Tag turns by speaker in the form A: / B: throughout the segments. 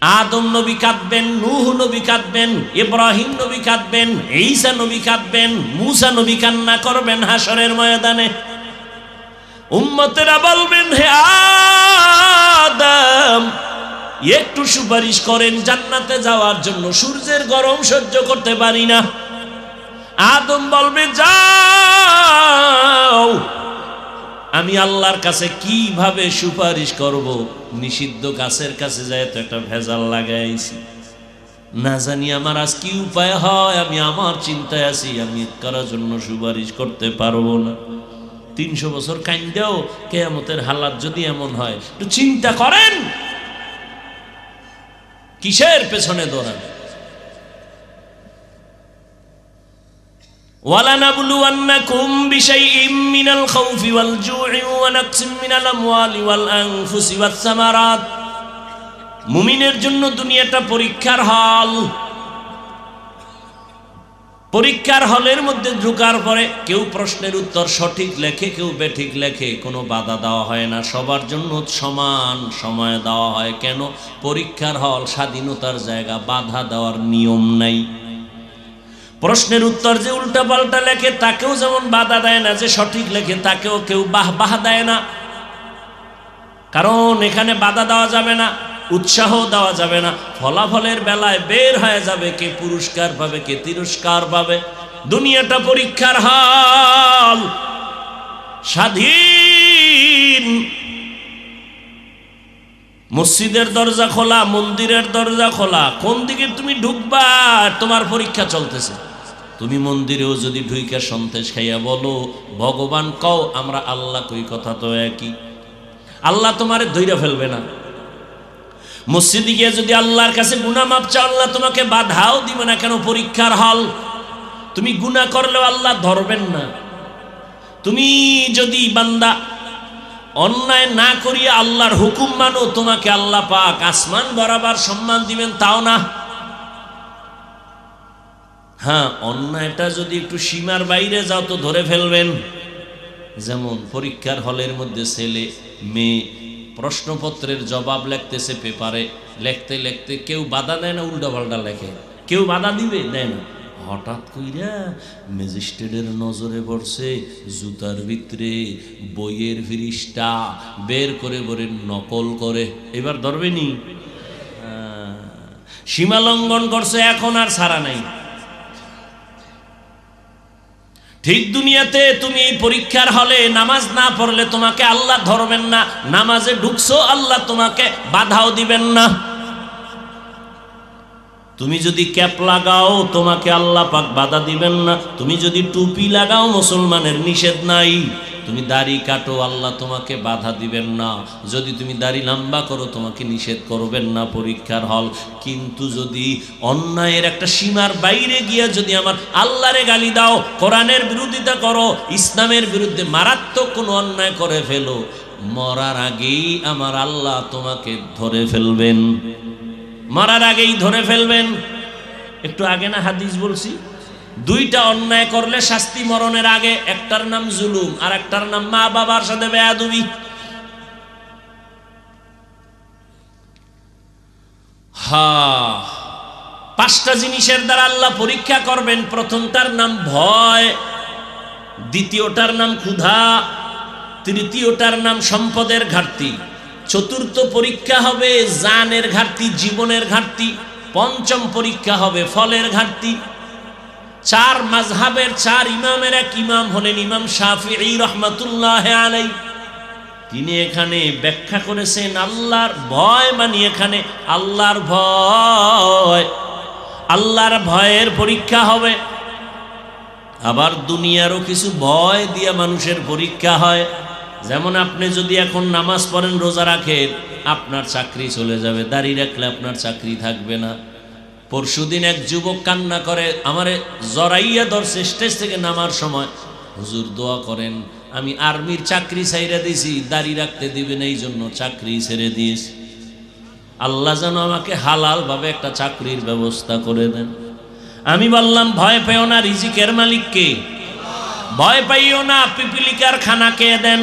A: আদম নবী কাঁদবেন, নূহ নবী কাঁদবেন, ইব্রাহিম নবী কাঁদবেন, ঈসা নবী কাঁদবেন, মূসা নবী কান্না করবেন হাসরের ময়দানে। উম্মতেরা বলবেন, হে আদম, একটু সুপারিশ করেন জান্নাতে যাওয়ার জন্য, সূর্যের গরম সহ্য করতে পারি না। আদম বলবে, যাও, আমি আল্লাহর কাছে কিভাবে সুপারিশ করব? নিষিদ্ধ গাছের কাছে যায় তো একটা ভেজাল লাগাইছি, না জানি আমার আজ কি উপায় হয়, আমি আমার চিন্তায় আছি, আমি কারোর জন্য সুপারিশ করতে পারবো না। 300 বছর কাইন্দাও কিয়ামতের হালাত যদি এমন হয়, একটু চিন্তা করেন কিসের পেছনে দৌড়ান। وَلَنَبْلُوَنَّكُمْ بِشَيْءٍ مِّنَ الْخَوْفِ وَالْجُوعِ وَنَقْصٍ مِّنَ الْأَمْوَالِ وَالْأَنفُسِ وَالثَّمَرَاتِ। মুমিনের জন্য দুনিয়াটা পরীক্ষার হল। পরীক্ষার হলের মধ্যে ঢোকার পরে কেউ প্রশ্নের উত্তর সঠিক লেখে, কেউ বেঠিক লেখে, কোনো বাধা দেওয়া হয় না, সবার জন্য সমান সময় দেওয়া হয়। কেন? পরীক্ষার হল স্বাধীনতার জায়গা, বাধা দেওয়ার নিয়ম নাই। প্রশ্নের উত্তর যে উল্টা পাল্টা লেখে তাকেও যেমন বাধা দেয় না, যে সঠিক লেখে তাকেও কেউ বাহ দেয় না। কারণ এখানে বাধা দেওয়া যাবে না, উৎসাহ দেওয়া যাবে না। ফলাফলের বেলায় বের হয়ে যাবে কে পুরস্কার পাবে, কে তিরস্কার পাবে। দুনিয়াটা পরীক্ষার হল, স্বাধীন। মসজিদের দরজা খোলা, মন্দিরের দরজা খোলা, কোন দিকে তুমি ঢুকবা তোমার পরীক্ষা চলতেছে। তুমি মন্দিরেও যদি ঢুইকা সন্তেষ খাইয়া বলো ভগবান কও, আমরা আল্লাহ কই, কথা তো একই। আল্লাহ তোমারে ধইরা ফেলবে না। মসজিদে গিয়ে যদি আল্লাহর কাছে গুনাহ মাপ চাও, আল্লাহ তোমাকে বাধাও দিবে না। কেন? পরীক্ষার হল। তুমি গুনাহ করলেও আল্লাহ ধরবেন না। তুমি যদি বান্দা অন্যায় না করিয়া আল্লাহর হুকুম মানো, তোমাকে আল্লাহ পাক আসমান বরাবর সম্মান দিবেন, তাও না। হ্যাঁ, অন্যায়টা যদি একটু সীমার বাইরে যাও তো ধরে ফেলবেন। যেমন পরীক্ষার হলের মধ্যে ছেলে মেয়ে প্রশ্নপত্রের জবাব লিখতেছে পেপারে, লিখতে লিখতে কেউ বাধা দেয় না, উল্টা পাল্টা লেখে। কেউ বাধা দিবে? দেয় না। হঠাৎ কইরা ম্যাজিস্ট্রেটের নজরে পড়ছে জুতার ভিতরে বইয়ের ফিরিস্টা বের করে বলে নকল করে, এবার ধরবেনি? সীমা লঙ্ঘন করছে, এখন আর ছাড়া নাই। ঠিক দুনিয়াতে তুমি এই পরীক্ষার হলে নামাজ না পড়লে তোমাকে আল্লাহ ধরবেন না। নামাজে ঢুকছো, আল্লাহ তোমাকে বাধাও দিবেন না। তুমি যদি ক্যাপ লাগাও, তোমাকে আল্লাহ পাক বাধা দিবেন না। তুমি যদি টুপি লাগাও, মুসলমানের নিষেধ নাই। তুমি দাড়ি কাটো, আল্লাহ তোমাকে বাধা দিবেন না। যদি তুমি দাড়ি লম্বা করো, তোমাকে নিষেধ করবেন না। পরীক্ষার হল। কিন্তু যদি অন্যায়ের একটা সীমার বাইরে গিয়া যদি আমার আল্লাহরে গালি দাও, কোরআনের বিরোধিতা করো, ইসলামের বিরুদ্ধে মারাত্মক কোনো অন্যায় করে ফেলো, মরার আগেই আমার আল্লাহ তোমাকে ধরে ফেলবেন। মরার আগেই ধরে ফেলবেন। একটু আগে না হাদিস বলছি, দুইটা অন্যায় করলে শাস্তি মরণের আগে। একটার নাম জুলুম, আর একটার নাম মা বাবার সাথে বেয়াদবি। পাঁচটা জিনিসের দ্বারা আল্লাহ পরীক্ষা করবেন। প্রথমটার নাম ভয়, দ্বিতীয়টার নাম ক্ষুধা, তৃতীয়টার নাম সম্পদের ঘাটতি, চতুর্থ পরীক্ষা হবে জানের ঘাটতি, জীবনের ঘাটতি, পঞ্চম পরীক্ষা হবে ফলের ঘাটতি। চার মাযহাবের চার ইমামের এক ইমাম হলেন ইমাম শাফিঈ রাহমাতুল্লাহ আলাইহি। তিনি এখানে ব্যাখ্যা করেছেন আল্লাহর ভয় মানে এখানে আল্লাহর ভয়। আল্লাহর ভয়ের পরীক্ষা হবে। আবার দুনিয়ারও কিছু ভয় দিয়ে মানুষের পরীক্ষা হয়। যেমন আপনি যদি এখন নামাজ পড়েন, রোজা রাখেন, আপনার চাকরি চলে যাবে। দাড়ি রাখলে আপনার চাকরি থাকবে না। পরশুদিন এক যুবক কান্না করে, আমারে জরাইয়া ধরছে স্টেজ থেকে নামার সময়, হুজুর দোয়া করেন, আমি আর্মির চাকরি ছাইরা দিয়েছি, দাড়ি রাখতে দিবেন এই জন্য চাকরি ছেড়ে দিয়েছি। আল্লাহ যেন আমাকে হালাল ভাবে একটা চাকরির ব্যবস্থা করে দেন। আমি বললাম, ভয় পেও না, রিজিকের মালিক কে? ভয় পাইও না, পিপিলিকার খানা কে দেন?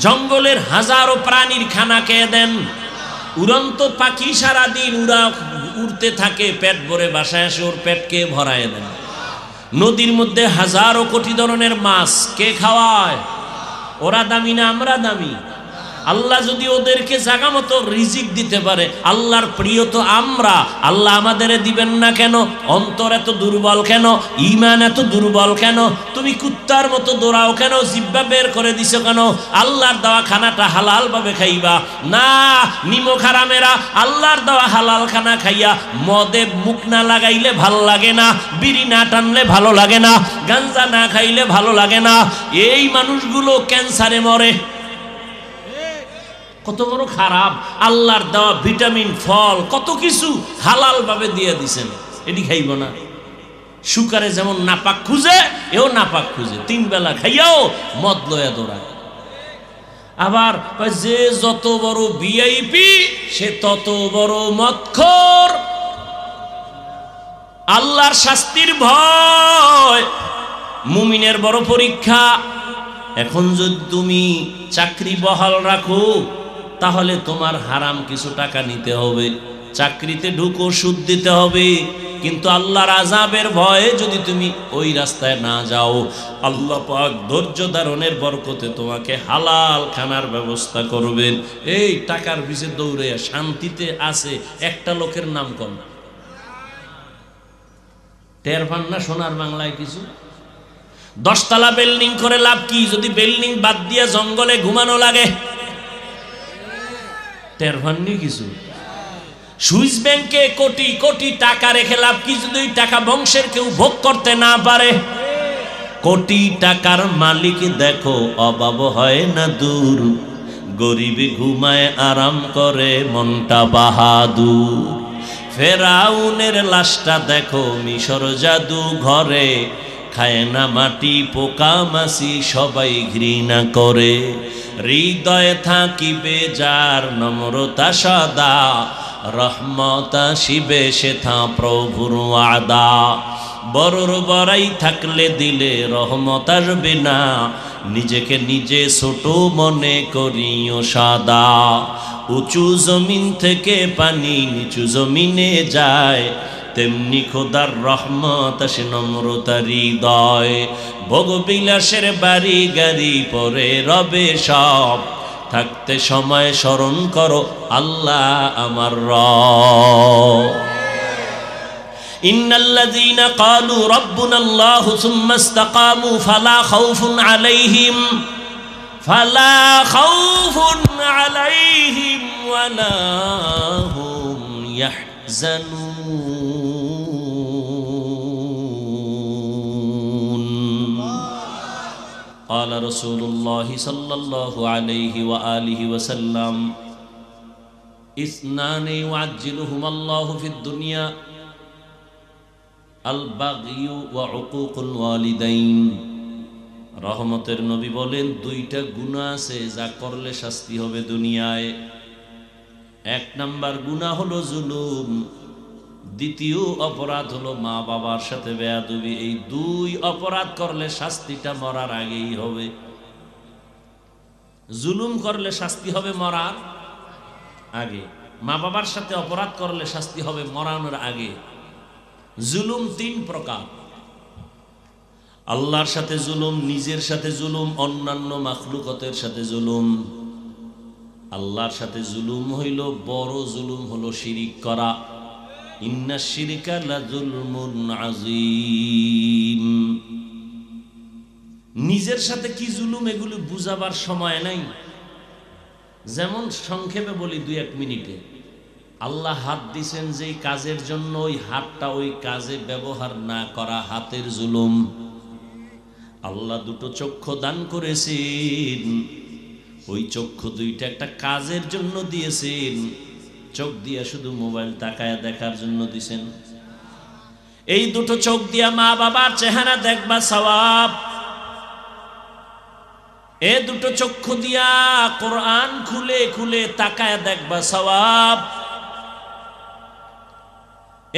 A: জঙ্গলের হাজারো প্রাণীর খানা কে দেন? উড়ন্ত পাখি সারাদিন উড়তে থাকে, পেট ভরে বাসায় আসে, ওর পেট কে ভরায় দেয়? নদীর মধ্যে হাজারো কোটি ধরনের মাছ, কে খাওয়ায়? ওরা দামি না আমরা দামি? আল্লাহ যদি ওদেরকে জায়গা মতো রিজিক দিতে পারে, আল্লাহর প্রিয় তো আমরা, আল্লাহ আমাদের দিবেন না কেন? অন্তর এত দুর্বল কেন? ঈমান এত দুর্বল কেন? তুমি কুত্তার মতো দৌড়াও কেন? জিহ্বা বের করে দিছো কেন? আল্লাহর দেওয়া খানাটা হালাল ভাবে খাইবা না। নিমক হারামেরা আল্লাহর দেওয়া হালাল খানা খাইয়া মদে মুখ না লাগাইলে ভালো লাগে না, বিড়ি না টানলে ভালো লাগে না, গাঞ্জা না খাইলে ভালো লাগে না। এই মানুষগুলো ক্যান্সারে মরে। কত বড় খারাপ! আল্লাহর দেওয়া ভিটামিন, ফল, কত কিছু হালাল ভাবে দিয়ে দিছেন, এটি খাইব না? শুকারে যেমন নাপাক খুঁজে, এও নাপাক খুঁজে, 3 বেলা খাইয়াও মদ লয়া দৌড়ায়। আবার যে যত বড় ভিআইপি সে তত বড় মদখোর। আল্লাহর শাস্তির ভয় মুমিনের বড় পরীক্ষা। এখন যদি তুমি চাকরি বহাল রাখো, তাহলে তোমার হারাম কিছু টাকা নিতে হবে, চাকরিতে ঢুকো, সুদ দিতে হবে। কিন্তু আল্লাহর আযাবের ভয়ে যদি তুমি ওই রাস্তায় না যাও, আল্লাহ পাক ধৈর্য ধারণের বরকতে তোমাকে হালাল খানার ব্যবস্থা করবেন। এই টাকার পিছে দৌড়ে শান্তিতে আছে একটা লোকের নাম কম। টের পান না সোনার বাংলায় কিছু? 10 তলা বিল্ডিং করে লাভ কি যদি বিল্ডিং বাদ দিয়ে জঙ্গলে ঘুমানো লাগে? টের পাননি কিছু? সুইস ব্যাংকে কোটি কোটি টাকা রেখে লাভ কি যদি ওই টাকা বংশের কেউ ভোগ করতে না পারে? কোটি টাকার মালিক দেখো অভাব হয় না দূর, গরিবে ঘুমায় আরাম করে মনটা বাহাদুর। ফেরাউনের লাশটা দেখো মিশর জাদু ঘরে, খায় না মাটি পোকা মাছি সবাই ঘৃণা করে। হৃদয়ে থাকিবে যার নম্রতা সদা, রহমত আসিবে সেথা প্রভুর ওয়াদা। বড়র বড়াই থাকলে দিলে রহমত আসবে না, নিজেকে নিজে ছোট মনে করিও সাদা। উঁচু জমিন থেকে পানি নিচু জমিনে যায়, তেমনি খোদার রহমত আসে নম্রতা হৃদয়। ভোগবিলাসের বাড়ি গাড়ি পরে রবে সব, থাকতে সময় স্মরণ করো আল্লাহ আমার রব। ইন্নাল্লাযীনা ক্বালু রাব্বুনাল্লাহু সুম্মা ইসতাকামু ফালা খাউফুন আলাইহিম ওয়ালা হুম ইয়াহজানুন। قال رسول الله صلى الله عليه وآله وسلم اثنان يعجلهما الله في الدنيا البغي وعقوق الوالدين। রহমতের নবী বলেন, 2টা গুনাহ আছে যা করলে শাস্তি হবে দুনিয়ায়। 1 নাম্বার গুনাহ হলো জুলুম, দ্বিতীয় অপরাধ হলো মা বাবার সাথে বেয়াদবি। এই 2 অপরাধ করলে শাস্তিটা মরার আগেই হবে। জুলুম করলে শাস্তি হবে মরার আগে, মা বাবার সাথে অপরাধ করলে শাস্তি হবে মরানোর আগে। জুলুম 3 প্রকার। আল্লাহর সাথে জুলুম, নিজের সাথে জুলুম, অন্যান্য মাখলুকতের সাথে জুলুম। আল্লাহর সাথে জুলুম হইল বড় জুলুম, হলো শিরিক করা। ইন্না শিরকা লাযুলমুন আযীম। নিজের সাথে কি জুলুম এগুলো বুঝাবার সময় নাই। যেমন সংক্ষেপে বলি 2-1 মিনিটে, আল্লাহ হাত দিছেন যেই কাজের জন্য ওই হাতটা ওই কাজে ব্যবহার না করা হাতের জুলুম। আল্লাহ 2টো চক্ষু দান করেছেন, ওই চক্ষু 2টা একটা কাজের জন্য দিয়েছেন। চোখ দিয়া শুধু মোবাইল তাকায়া দেখার জন্য দিছেন? এই 2টো চোখ দিয়া মা বাবার চেহারা দেখবা সওয়াব। এই 2টো চক্ষু দিয়া কোরআন খুলে খুলে তাকায়া দেখবা সওয়াব।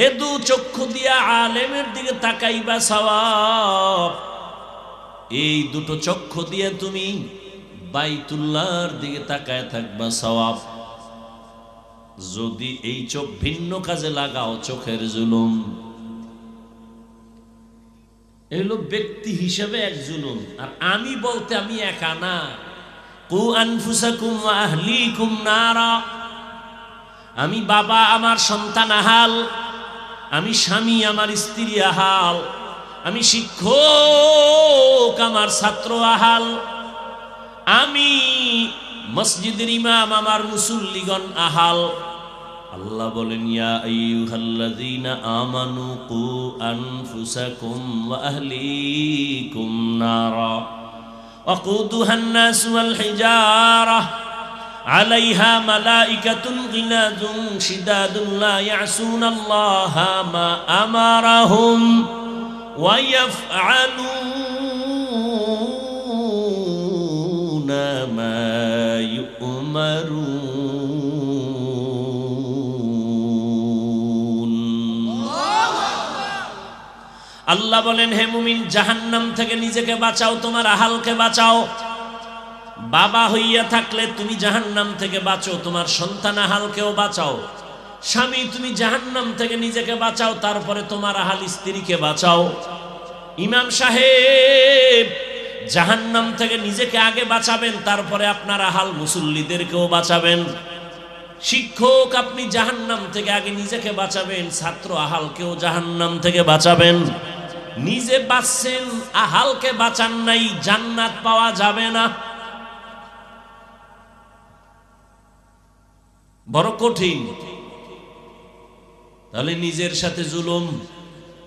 A: এই 2 চক্ষু দিয়া আলেমের দিকে তাকাইবা সওয়াব। এই 2টো চক্ষু দিয়ে তুমি বাইতুল্লাহর দিকে তাকায় থাকবা সওয়াব। যদি এই চোখ ভিন্ন কাজে লাগাও চোখের জুলুম। এগুলো ব্যক্তি হিসেবে এক জুলুম। আর আমি বলতে আমি একা না, কু আনফুসাকুম ওয়া আহলিকুম নারা। আমি বাবা, আমার সন্তান আহাল, আমি স্বামী, আমার স্ত্রী আহাল, আমি শিক্ষক, আমার ছাত্র আহাল, আমি মসজিদের ইমাম, আমার মুসল্লিগণ আহাল। আল্লাহ বলেন, ইয়া আইয়ুহাল্লাযীনা আমানু কু আনফুসাকুম ওয়া আহলিকুম নারা ওয়াকুদুহান নাস ওয়াল হিজারা আলাইহা মালাইকাতুন গিলাযুন শিদাদুন লা ইয়াসুনাল্লাহা মা আমারাহুম ওয়া ইয়াফআলুনা মা ইউমারুন। আল্লাহ বলেন, হে মুমিন, জাহান্নাম থেকে নিজেকে বাঁচাও, তোমার আহালকে বাঁচাও। বাবা হইয়া থাকলে তুমি জাহান্নাম থেকে বাঁচো, তোমার সন্তান আহালকেও বাঁচাও। স্বামী, তুমি জাহান্নাম থেকে নিজেকে বাঁচাও, তারপরে তোমার আহাল স্ত্রীকে বাঁচাও। ইমাম সাহেব, জাহান্নাম থেকে নিজেকে আগে বাঁচাবেন, তারপরে আপনার আহাল মুসল্লিদেরকেও বাঁচাবেন। শিক্ষক, আপনি জাহান্নাম থেকে আগে নিজেকে বাঁচাবেন, ছাত্র আহালকেও জাহান্নাম থেকে বাঁচাবেন। নিজে বাঁচছেন, আহালকে বাঁচান নাই, জান্নাত পাওয়া যাবে না। বড় কঠিন। তাহলে নিজের সাথে জুলুম,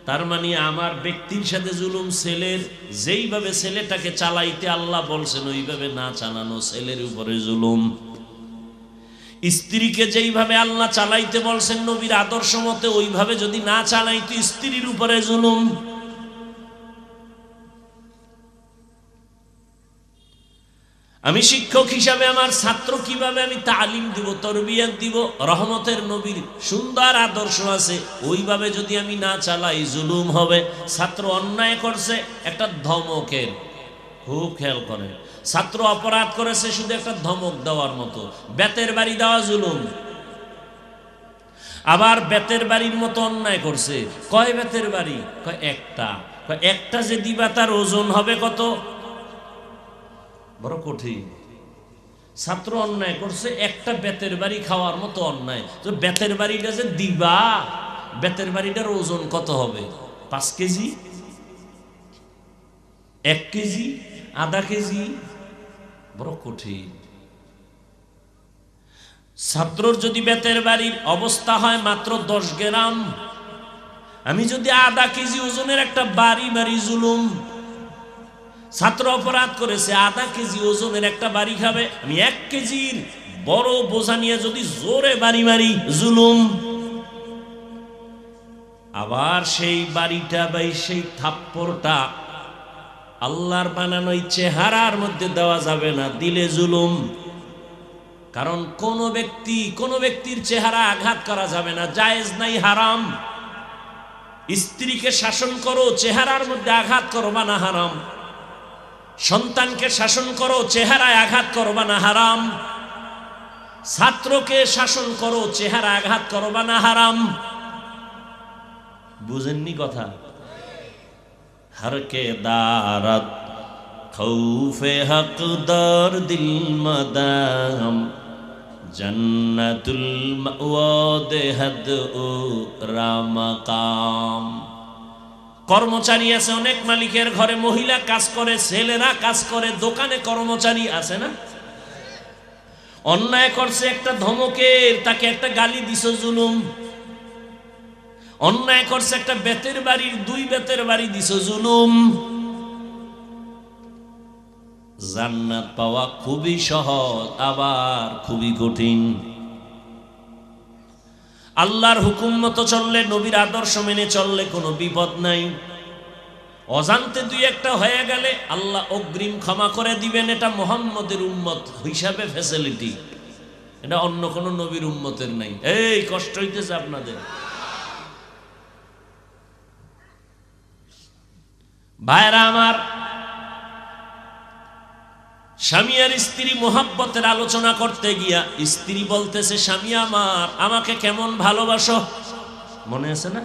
A: তার মানে আমার ব্যক্তির সাথে জুলুম। ছেলের যেইভাবে ছেলেটাকে চালাইতে আল্লাহ বলছেন ওইভাবে না চালানো, ছেলের উপরে জুলুম। স্ত্রীকে যেইভাবে আল্লাহ চালাইতে বলছেন নবীর আদর্শ মতে, ওইভাবে যদি না চালাইতো স্ত্রীর উপরে জুলুম। আমি শিক্ষক হিসাবে আমার ছাত্র কিভাবে আমি তালিম দিব, তরবিয়ত দিব, রহমতের নবীর সুন্দর আদর্শ আছে, ওইভাবে যদি আমি না চালাই জুলুম হবে। ছাত্র অন্যায় করছে, একটা ধমকের, খুব খেয়াল করে, ছাত্র অপরাধ করেছে শুধু একটা ধমক দেওয়ার মতো, বেতের বাড়ি দেওয়া জুলুম। আবার বেতের বাড়ির মতো অন্যায় করছে, কয় বেতের বাড়ি? কয় একটা। কয় একটা যে দিবা তার ওজন হবে কত? বড় কঠিন। ছাত্র অন্যায় করছে, একটা বেতের বাড়ি খাওয়ার মতো অন্যায়। তো বেতের বাড়িটা যে দিবা, বেতের বাড়িটার ওজন কত হবে? 5 কেজি, 1 কেজি, আধা কেজি? বড় কঠিন। ছাত্রর যদি বেতের বাড়ির অবস্থা হয় মাত্র 10 গ্রাম, আমি যদি আধা কেজি ওজনের একটা বাড়ি মারি, জুলুম। ছাত্র অপরাধ করেছে, আধা কেজি ওজনের একটা বাড়ি খাবে, আমি 1 কেজির বড় বোঝা নিয়ে যদি জোরে বাড়ি মারি, জুলুম। আবার সেই বাড়িটা বা সেই থাপ্পড়টা আল্লাহর বানানো চেহারার মধ্যে দেওয়া যাবে না, দিলে জুলুম। কারণ কোন ব্যক্তির চেহারা আঘাত করা যাবে না, জায়েজ নাই, হারাম। স্ত্রীকে শাসন করো, চেহারার মধ্যে আঘাত করবা না, হারাম। সন্তানকে শাসন করো, চেহারায় আঘাত করবা না, হারাম। ছাত্রকে শাসন করো, চেহারা আঘাত করবা না, হারাম। বুঝেননি কথা? হরকে দারত খৌফে হকদার দিল মদাম জন্নতুল মাওয়াদ হদ ও রামকাম। কর্মচারী আছে অনেক মালিকের ঘরে, মহিলা কাজ করে, ছেলেরা কাজ করে, দোকানে কর্মচারী আছে না? অন্যায় করছে একটা ধমকের, তাকে একটা গালি দিছ, জুলুম। অন্যায় করছে একটা বেতের বাড়ির 2 বেতের বাড়ি দিছ, জুলুম। জান্নাত পাওয়া খুবই সহজ, আবার খুবই কঠিন। আল্লাহর হুকুম মতো চললে, নবীর আদর্শ মেনে চললে কোনো বিপদ নাই। অজান্তে 2-1টা হয়ে গেলে আল্লাহ অগ্রিম ক্ষমা করে দিবেন। এটা মুহাম্মদের উম্মত হিসাবে ফ্যাসিলিটি, এটা অন্য কোন নবীর উম্মতের নাই। এই কষ্ট হইতেছে আপনাদের? ভাইরা আমার, স্বামী আর স্ত্রী মোহাব্বতের আলোচনা করতে গিয়া স্ত্রী বলতেছে, স্বামী আমার, আমাকে কেমন ভালোবাসো? মনে আছে না?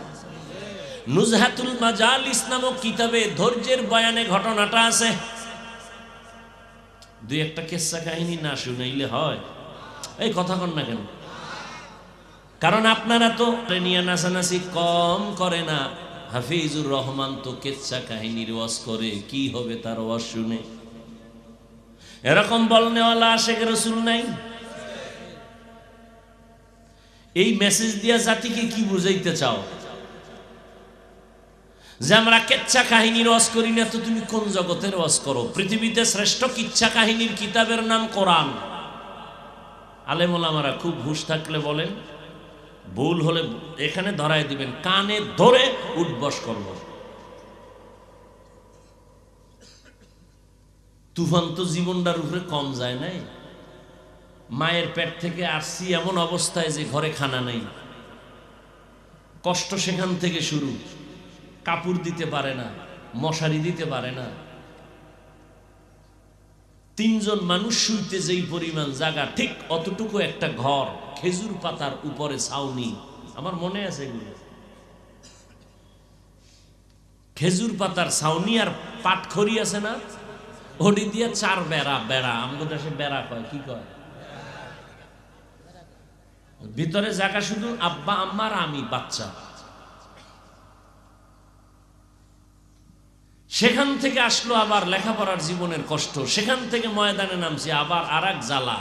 A: নুজহাতুল মাজালিস নামক কিতাবে ধৈর্যের বয়ানে ঘটনাটা আছে। দুই একটা কিসসা কাহিনী না শুনাইলে হয়? এই কথা কন না কেন? কারণ আপনারা তো নিয়ে নাচানাচি কম করে না। হাফিজুর রহমান তো কিসসা কাহিনীর ওয়াজ করে, কি হবে তার ওয়াজ শুনে? এরকম বলনেওয়ালা আশেক রাসূল নাই? এই মেসেজ দিয়া জাতিকে কি বুঝাইতে চাও? যে আমরা কিচ্ছা কাহিনীর ওয়াজ করি না, তো তুমি কোন জগতের ওয়াজ করো? পৃথিবীতে শ্রেষ্ঠ কিচ্ছা কাহিনীর কিতাবের নাম কোরআন। আলেম ওলামারা খুব হুঁশ থাকলে বলেন, ভুল হলে এখানে ধরাই দিবেন, কানে ধরে উঠবস করব। তুফান তো জীবনটার উপরে কম যায় নাই। মায়ের পেট থেকে আসছি এমন অবস্থায় যে ঘরে খানা নেই, কষ্ট সেখান থেকে শুরু। কাপড় দিতে পারে না, মশারি দিতে পারে না। তিনজন মানুষ শুইতে যেই পরিমাণ জায়গা, ঠিক অতটুকু একটা ঘর, খেজুর পাতার উপরে ছাউনি। আমার মনে আছে এগুলো, খেজুর পাতার ছাউনি আর পাটখড়ি আছে না, ওটি দিয়ে চার বেড়া। বেড়া আমাদের দেশে বেড়া কয়, কি কয়? ভিতরে জায়গা শুধু আব্বা আম্মার, আমি বাচ্চা। সেখান থেকে আসলো আবার লেখাপড়ার জীবনের কষ্ট, সেখান থেকে ময়দানে নামছি আবার আর এক জ্বালা,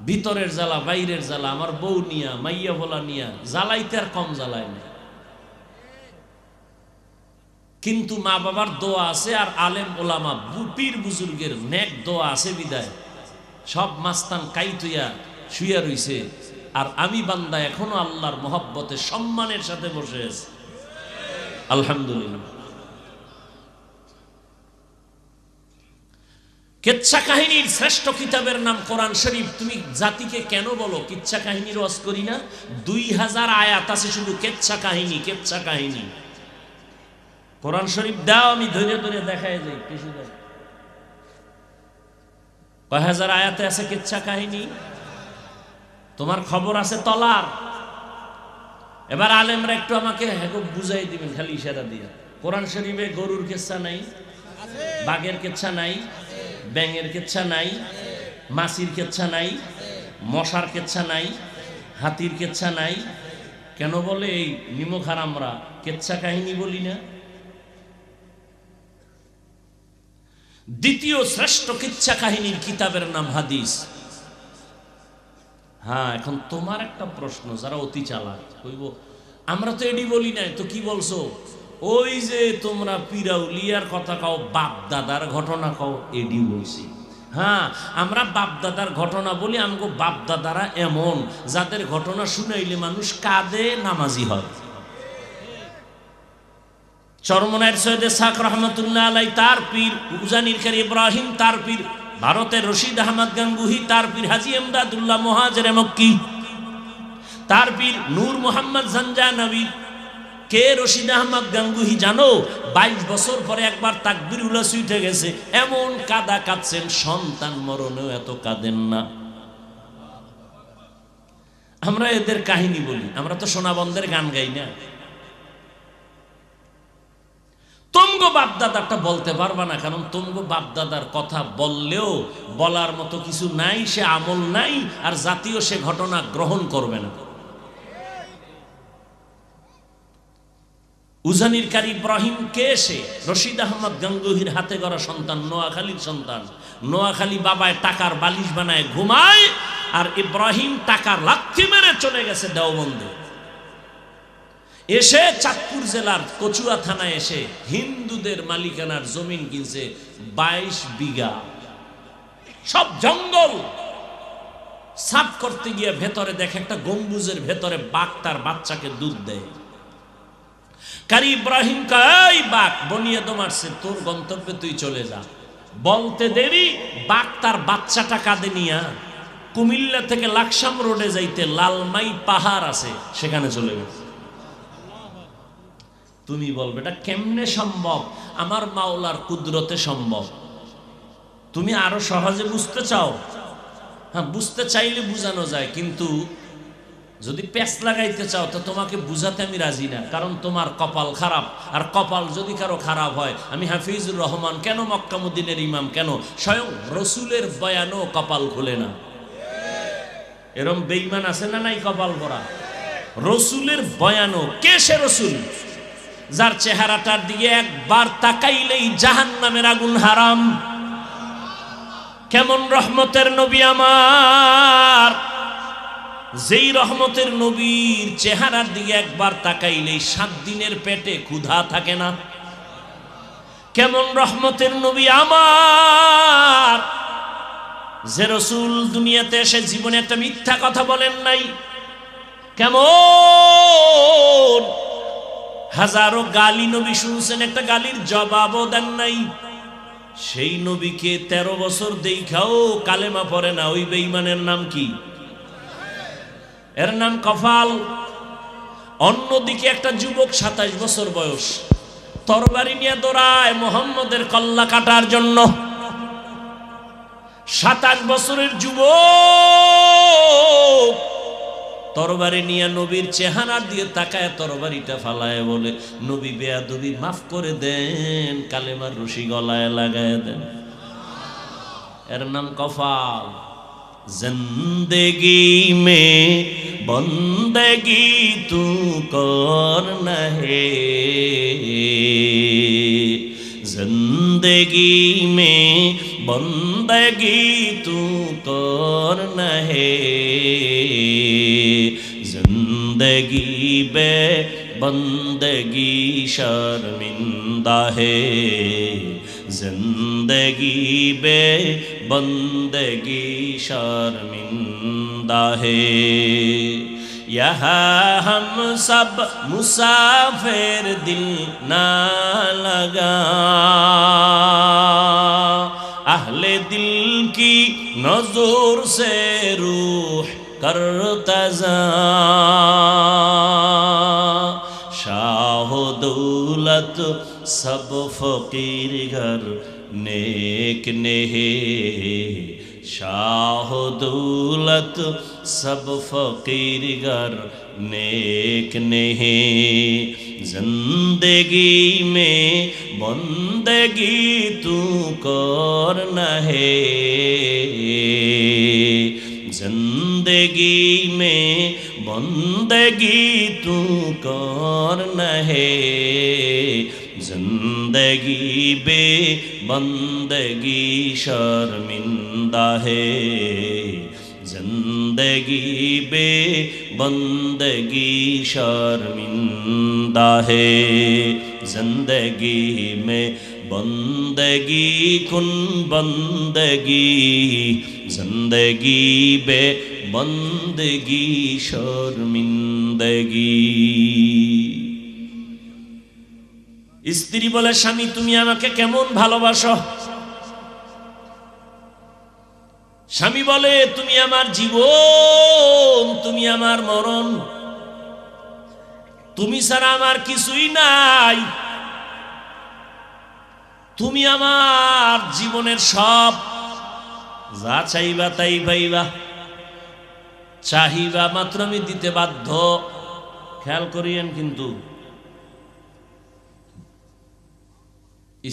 A: ভিতরের জ্বালা, বাইরের জ্বালা। আমার বউ নিয়া, মাইয়া বলা নিয়া জ্বালাইতে আর কম জ্বালায় না। কিন্তু মা বাবার দোয়া আছে, আর আলেম ওলামা পীর বুজুর্গের নেক দোয়া আছে বিদায় সব মাস্তান কাইতুইয়া শুইয়া রইছে। আর আমি বান্দা এখনো আল্লাহর মহব্বতে সম্মানের সাথে বসে আছি, আলহামদুলিল্লাহ। কিচ্ছা কাহিনীর শ্রেষ্ঠ কিতাবের নাম কোরআন শরীফ। তুমি জাতিকে কেন বলো কিচ্ছা কাহিনীর ওয়াজ করি না? 2000 আয়াত আছে শুধু কিচ্ছা কাহিনী, কিচ্ছা কাহিনী। কোরআন শরীফ দাও, আমি ধরে ধরে দেখায় যাই কিছু দেয়। কয় হাজার আয়াতে আছে কিচ্ছা কাহিনী? তোমার খবর আছে তলার? এবার আলেমরা একটু আমাকে বুঝাই দিবেন খালি ইশারা দিয়ে। কোরআন শরীফে গরুর কিচ্ছা নাই, বাঘের কিচ্ছা নাই, ব্যাঙের কিচ্ছা নাই, মাছির কিচ্ছা নাই, মশার কিচ্ছা নাই, হাতির কিচ্ছা নাই। কেন বলে? এই নিমক হারামরা কিচ্ছা কাহিনী বলি না। দ্বিতীয় শ্রেষ্ঠ কিচ্ছা কাহিনীর কিতাবের নাম হাদিস। হ্যাঁ, এখন তোমার একটা প্রশ্ন, যারা অতি চালাক কইব আমরা তো এডি বলি নাই, তো কি বলছো? ওই যে তোমরা পিরাউলিয়ার কথা কও, বাপ দাদার ঘটনা কও, এডি বলছি। হ্যাঁ, আমরা বাপ দাদার ঘটনা বলি। আমগো বাপ দাদারা এমন যাদের ঘটনা শুনাইলে মানুষ কাঁদে, নামাজি হয়। চরমনায়ের সৈয়দ ইসহাক রহমাতুল্লাহ আলাই তার পীর, উজানির কারি ইব্রাহিম তার পীর, ভারতের রশিদ আহমদ গাঙ্গুহি তার পীর, হাজী এমদাদুল্লাহ মুহাজির মক্কি তার পীর, নূর মোহাম্মদ জানজানবী। কে রশিদ আহমদ গাঙ্গুহি জানো? 22 বছর পরে একবার তাকবীরুল্লাহ ছুটে গেছে, এমন কাদা কাঁদছেন, সন্তান মরণেও এত কাঁদেন না। আমরা এদের কাহিনী বলি, আমরা তো সোনাবন্ধের গান গাই না। তোমগো বাপদাদারটা বলতে পারবা না, কারণ তোমগো বাপদাদার কথা বললেও বলার মতো কিছু নাই, সে আমল নাই, আর জাতীয় সে ঘটনা গ্রহণ করবে না। উজানির কারি ইব্রাহিম কে? সে রশিদ আহমদ গাঙ্গুহির হাতে গড়া সন্তান, নোয়াখালীর সন্তান। নোয়াখালী বাবায় টাকার বালিশ বানায় ঘুমায়, আর ইব্রাহিম টাকার লাথি মেরে চলে গেছে দেওবন্দে। এসে চাঁদপুর জেলার কচুয়া থানায় এসে হিন্দুদের মালিকানার জমিন কিনছে 22 বিঘা, সব জঙ্গল। সাফ করতে গিয়ে ভেতরে দেখে একটা গম্বুজের ভেতরে বাঘ তার বাচ্চাকে দুধ দেয়। কারি ইব্রাহিম কয়, বাঘ বনিয়াদ মারছে, তোর গন্তব্যে তুই চলে যা। বলতে দেরি, বাঘ তার বাচ্চাটা কাঁধে নিয়া কুমিল্লা থেকে লাকসাম রোডে যাইতে লালমাই পাহাড় আছে, সেখানে চলে গেছে। তুমি বলবে এটা কেমনে সম্ভব? আমার মাওলার কুদরতে সম্ভব। তুমি আরো সহজে বুঝতে চাও, হ্যাঁ বুঝতে চাইলে বুঝানো যায়, কিন্তু যদি প্যাচ লাগাইতে চাও তো তোমাকে বুঝাতে আমি রাজি না, কারণ তোমার কপাল খারাপ। আর কপাল যদি কারো খারাপ হয়, আমি হাফিজুর রহমান কেন, মক্কা মদিনের ইমাম কেন, স্বয়ং রসুলের বয়ানও কপাল খুলে না। এরম বেঈমান আছে না নাই কপাল ভরা? রসুলের বয়ানও, কে সে রসুল? যার চেহারাটার দিকে একবার তাকাইলেই জাহান্নামের আগুন হারাম। কেমন রহমতের নবী আমার, যেই রহমতের নবীর চেহারার দিকে একবার তাকাইলেই 7 দিনের পেটে ক্ষুধা থাকে না। কেমন রহমতের নবী আমার, যে রসুল দুনিয়াতে এসে জীবনে একটা মিথ্যা কথা বলেন নাই। কেমন হাজারো গালি নবী শুনছেন, একটা গালির জবাবও দেন নাই। সেই নবীকে 13 বছর দেখাও কালেমা পড়ে না, ওই বেঈমানের নাম কি? এর নাম কফাল। অন্যদিকে একটা যুবক 27 বছর বয়স, তরবারি নিয়ে দৌড়ায় মোহাম্মদের কল্লা কাটার জন্য। 27 বছরের যুবক তরবারি নিয়ে নবীর চেহারা দিয়ে তাকায়, তরবারিটা ফালায় বলে, নবী বেয়াদবি মাফ করে দেন, কালেমার রশি গলায় লাগায় দেন। এর নাম কফাল। জিন্দেগি মে বন্দেগি তু করনা হে, জিন্দেগি মে বন্দেগি তু করনা হে, जिंदगी बे बंदगी शर्मिंदा है, जिंदगी बे बंदगी शर्मिंदा है। यहाँ हम सब मुसाफिर दिल ना लगा, अहले दिल की नजर से रूह करतजा, शाह दौलत सब फकीर घर नेक नेहे, शाह दौलत सब फकीर घर नेक नेहे, जिंदगी में बंदगी तू करना है, जिंदगी में बंदगी तू करना है, जिंदगी बे बंदगी शर्मिंदा है, जिंदगी बे बंदगी शर्मिंदा है, जिंदगी में बंदगी कुन बंदगी, जिंदगी बे बंदगी शर्मिंदगी। স্ত্রী বলে, স্বামী তুমি আমাকে কেমন ভালোবাসো? স্বামী বলে, তুমি আমার জীবন, তুমি আমার মরণ, তুমি ছাড়া আমার কিছুই নাই, তুমি আমার জীবনের সব, যা চাইবা তাই পাইবা, চাহিবা মাত্র আমি দিতে বাধ্য। খেয়াল করিয়েন কিন্তু,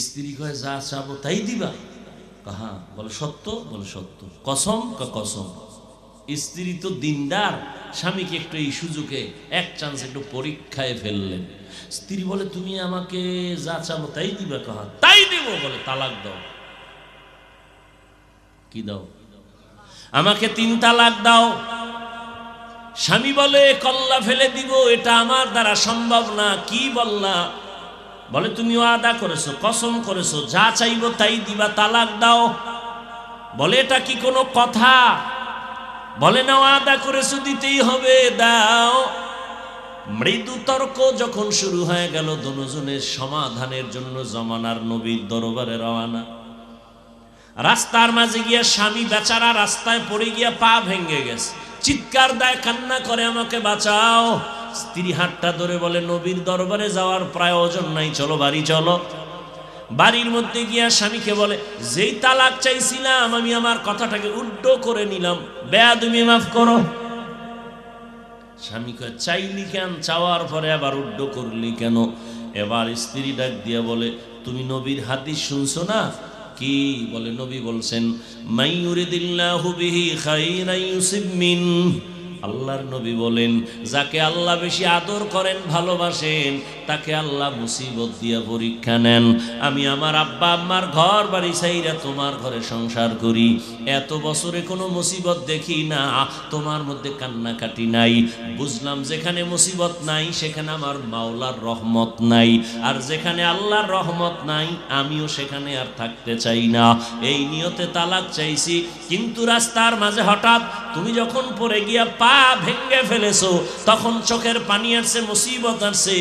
A: স্ত্রী কয় যা চাবো তাই দিবা? কাহা বলে সত্য, বলে সত্য। কসম, কসম। স্ত্রী তো দিনদার, স্বামীকে একটু এই সুযোগে এক চান্স একটু পরীক্ষায় ফেললেন। স্ত্রী বলে, তুমি আমাকে যা চাবো তাই দিবা? কাহা তাই দিব। বলে তালাক দাও। কি দাও? আমাকে 3 তালাক দাও। স্বামী বলে, কল্লা ফেলে দিব, এটা আমার দ্বারা সম্ভব না। কি বললা? বলে তুমি ওয়াদা করেছো, কসম করেছো, যা চাইবো তাই দিবা, তালাক দাও। বলে এটা কি কোনো কথা? বলে না, ওয়াদা করেছো দিতেই হবে, দাও। মৃদু তর্ক যখন শুরু হয়ে গেল, দুজনের সমাধানের জন্য জমানার নবীর দরবারে রওনা। রাস্তার মাঝে গিয়া স্বামী বেচারা রাস্তায় পড়ে গিয়া পা ভেঙে গেছে, চিৎকার দেয়, কান্না করে, আমাকে বাঁচাও। স্ত্রী হাতটা ধরে বলে, নবীর দরবারে যাওয়ার প্রয়োজন নাই, চলো বাড়ি চলো। বাড়ির মধ্যে গিয়া স্বামীকে বলে, যেই তালাক চাইছিলাম আমি আমার কথাটাকে উল্টো করে নিলাম, বেয়াদবি মাফ করো। স্বামী কয়, চাইলি কেন, চাওয়ার পরে আবার উল্টো করলি কেন? এবার স্ত্রী ডাক দিয়া বলে, তুমি নবীর হাদিস শুনছো না? কি বলে? নবী বলছেন, মাই ইউরিদিল্লাহু বিহি খাইরান ইউসিব মিন। আল্লাহর নবী বলেন, যাকে আল্লাহ বেশি আদর করেন, ভালোবাসেন, তাকে আল্লাহ মুসিবত দিয়া পরীক্ষা নেন। আমি আমার আব্বা আম্মার ঘর বাড়ি ছাইরা তোমার ঘরে সংসার করি, এত বছরে কোনো মুসিবত দেখি না, তোমার মধ্যে কান্নাকাটি নাই। বুঝলাম যেখানে মুসিবত নাই সেখানে আমার মাওলার রহমত নাই, আর যেখানে আল্লাহর রহমত নাই আমিও সেখানে আর থাকতে চাই না। এই নিয়তে তালাক চাইছি, কিন্তু রাস্তার মাঝে হঠাৎ তুমি যখন পড়ে গিয়া পা ভেঙ্গে ফেলেছো, তখন চোখের পানি আসছে, মুসিবত আসছে,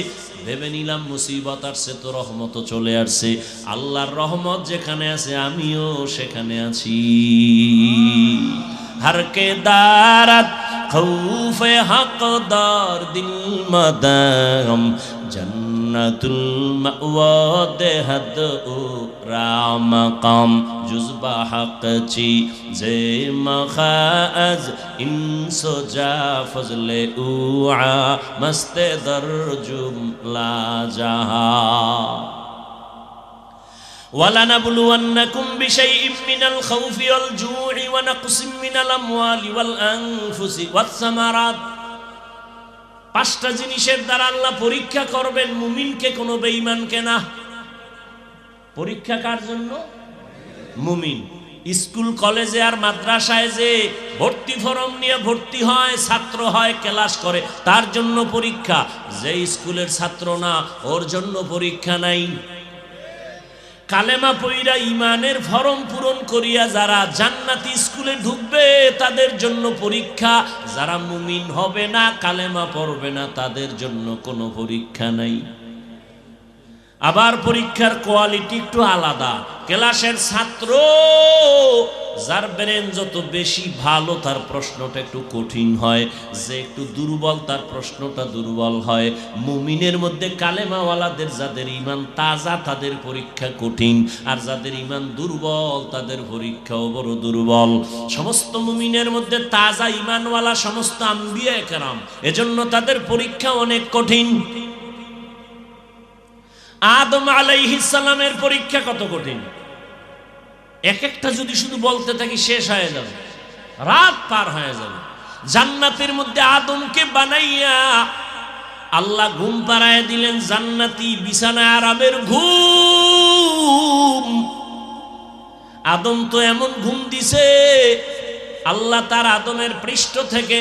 A: ভেবে নিলাম মুসিবত আসছে তো রহমত চলে আসছে। আল্লাহর রহমত যেখানে আছে আমিও সেখানে আছি। हर के दारत खौफे हकदार दिल मदाम जन्नतुल मअवा देहद ओ रामकाम जुज़बा हक़ची जे मखाज इंसो जा फजले उआ मस्ते दर जुमला जहा وَلَنَبْلُوَنَّكُمْ بِشَيْءٍ مِّنَ الْخَوْفِ وَالْجُوعِ وَنَقْصٍ مِّنَ الْأَمْوَالِ وَالْأَنفُسِ وَالثَّمَرَاتِ। পাঁচটা জিনিসের দ্বারা আল্লাহ পরীক্ষা করবেন মুমিনকে, কোনো বেঈমানকে না। পরীক্ষা কার জন্য? মুমিন। স্কুল কলেজে আর মাদ্রাসায় যে ভর্তি ফরম নিয়ে ভর্তি হয়, ছাত্র হয়, ক্লাস করে, তার জন্য পরীক্ষা। যে স্কুলের ছাত্র না, ওর জন্য পরীক্ষা নাই। কালেমা পইরা ইমানের ফরম পূরণ করিয়া যারা জান্নাতি স্কুলে ঢুকবে তাদের জন্য পরীক্ষা, যারা মুমিন হবে না, কালেমা পড়বে না, তাদের জন্য কোনো পরীক্ষা নাই। আবার পরীক্ষার কোয়ালিটি একটু আলাদা। ক্লাসের ছাত্র যার ব্রেন যত বেশি ভালো তার প্রশ্নটা একটু কঠিন হয়, যে একটু দুর্বল তার প্রশ্নটা দুর্বল হয়। মুমিনের মধ্যে কালেমাওয়ালাদের যাদের ঈমান তাজা তাদের পরীক্ষা কঠিন, আর যাদের ঈমান দুর্বল তাদের পরীক্ষাও বড় দুর্বল। সমস্ত মুমিনের মধ্যে তাজা ঈমানওয়ালা সমস্ত আম্বিয়া কেরাম, এজন্য তাদের পরীক্ষা অনেক কঠিন। আদম আলাইহিস সালামের পরীক্ষা কত কঠিন, এক একটা যদি শুধু বলতে থাকি শেষ হয়ে যাবে, রাত পার হয়ে যাবে। জান্নাতের মধ্যে আদমকে বানাইয়া আল্লাহ ঘুম পাড়ায় দিলেন, জান্নাতি বিছানায় আরামের ঘুম। আদম তো এমন ঘুম দিছে, আল্লাহ তার আদমের পৃষ্ঠ থেকে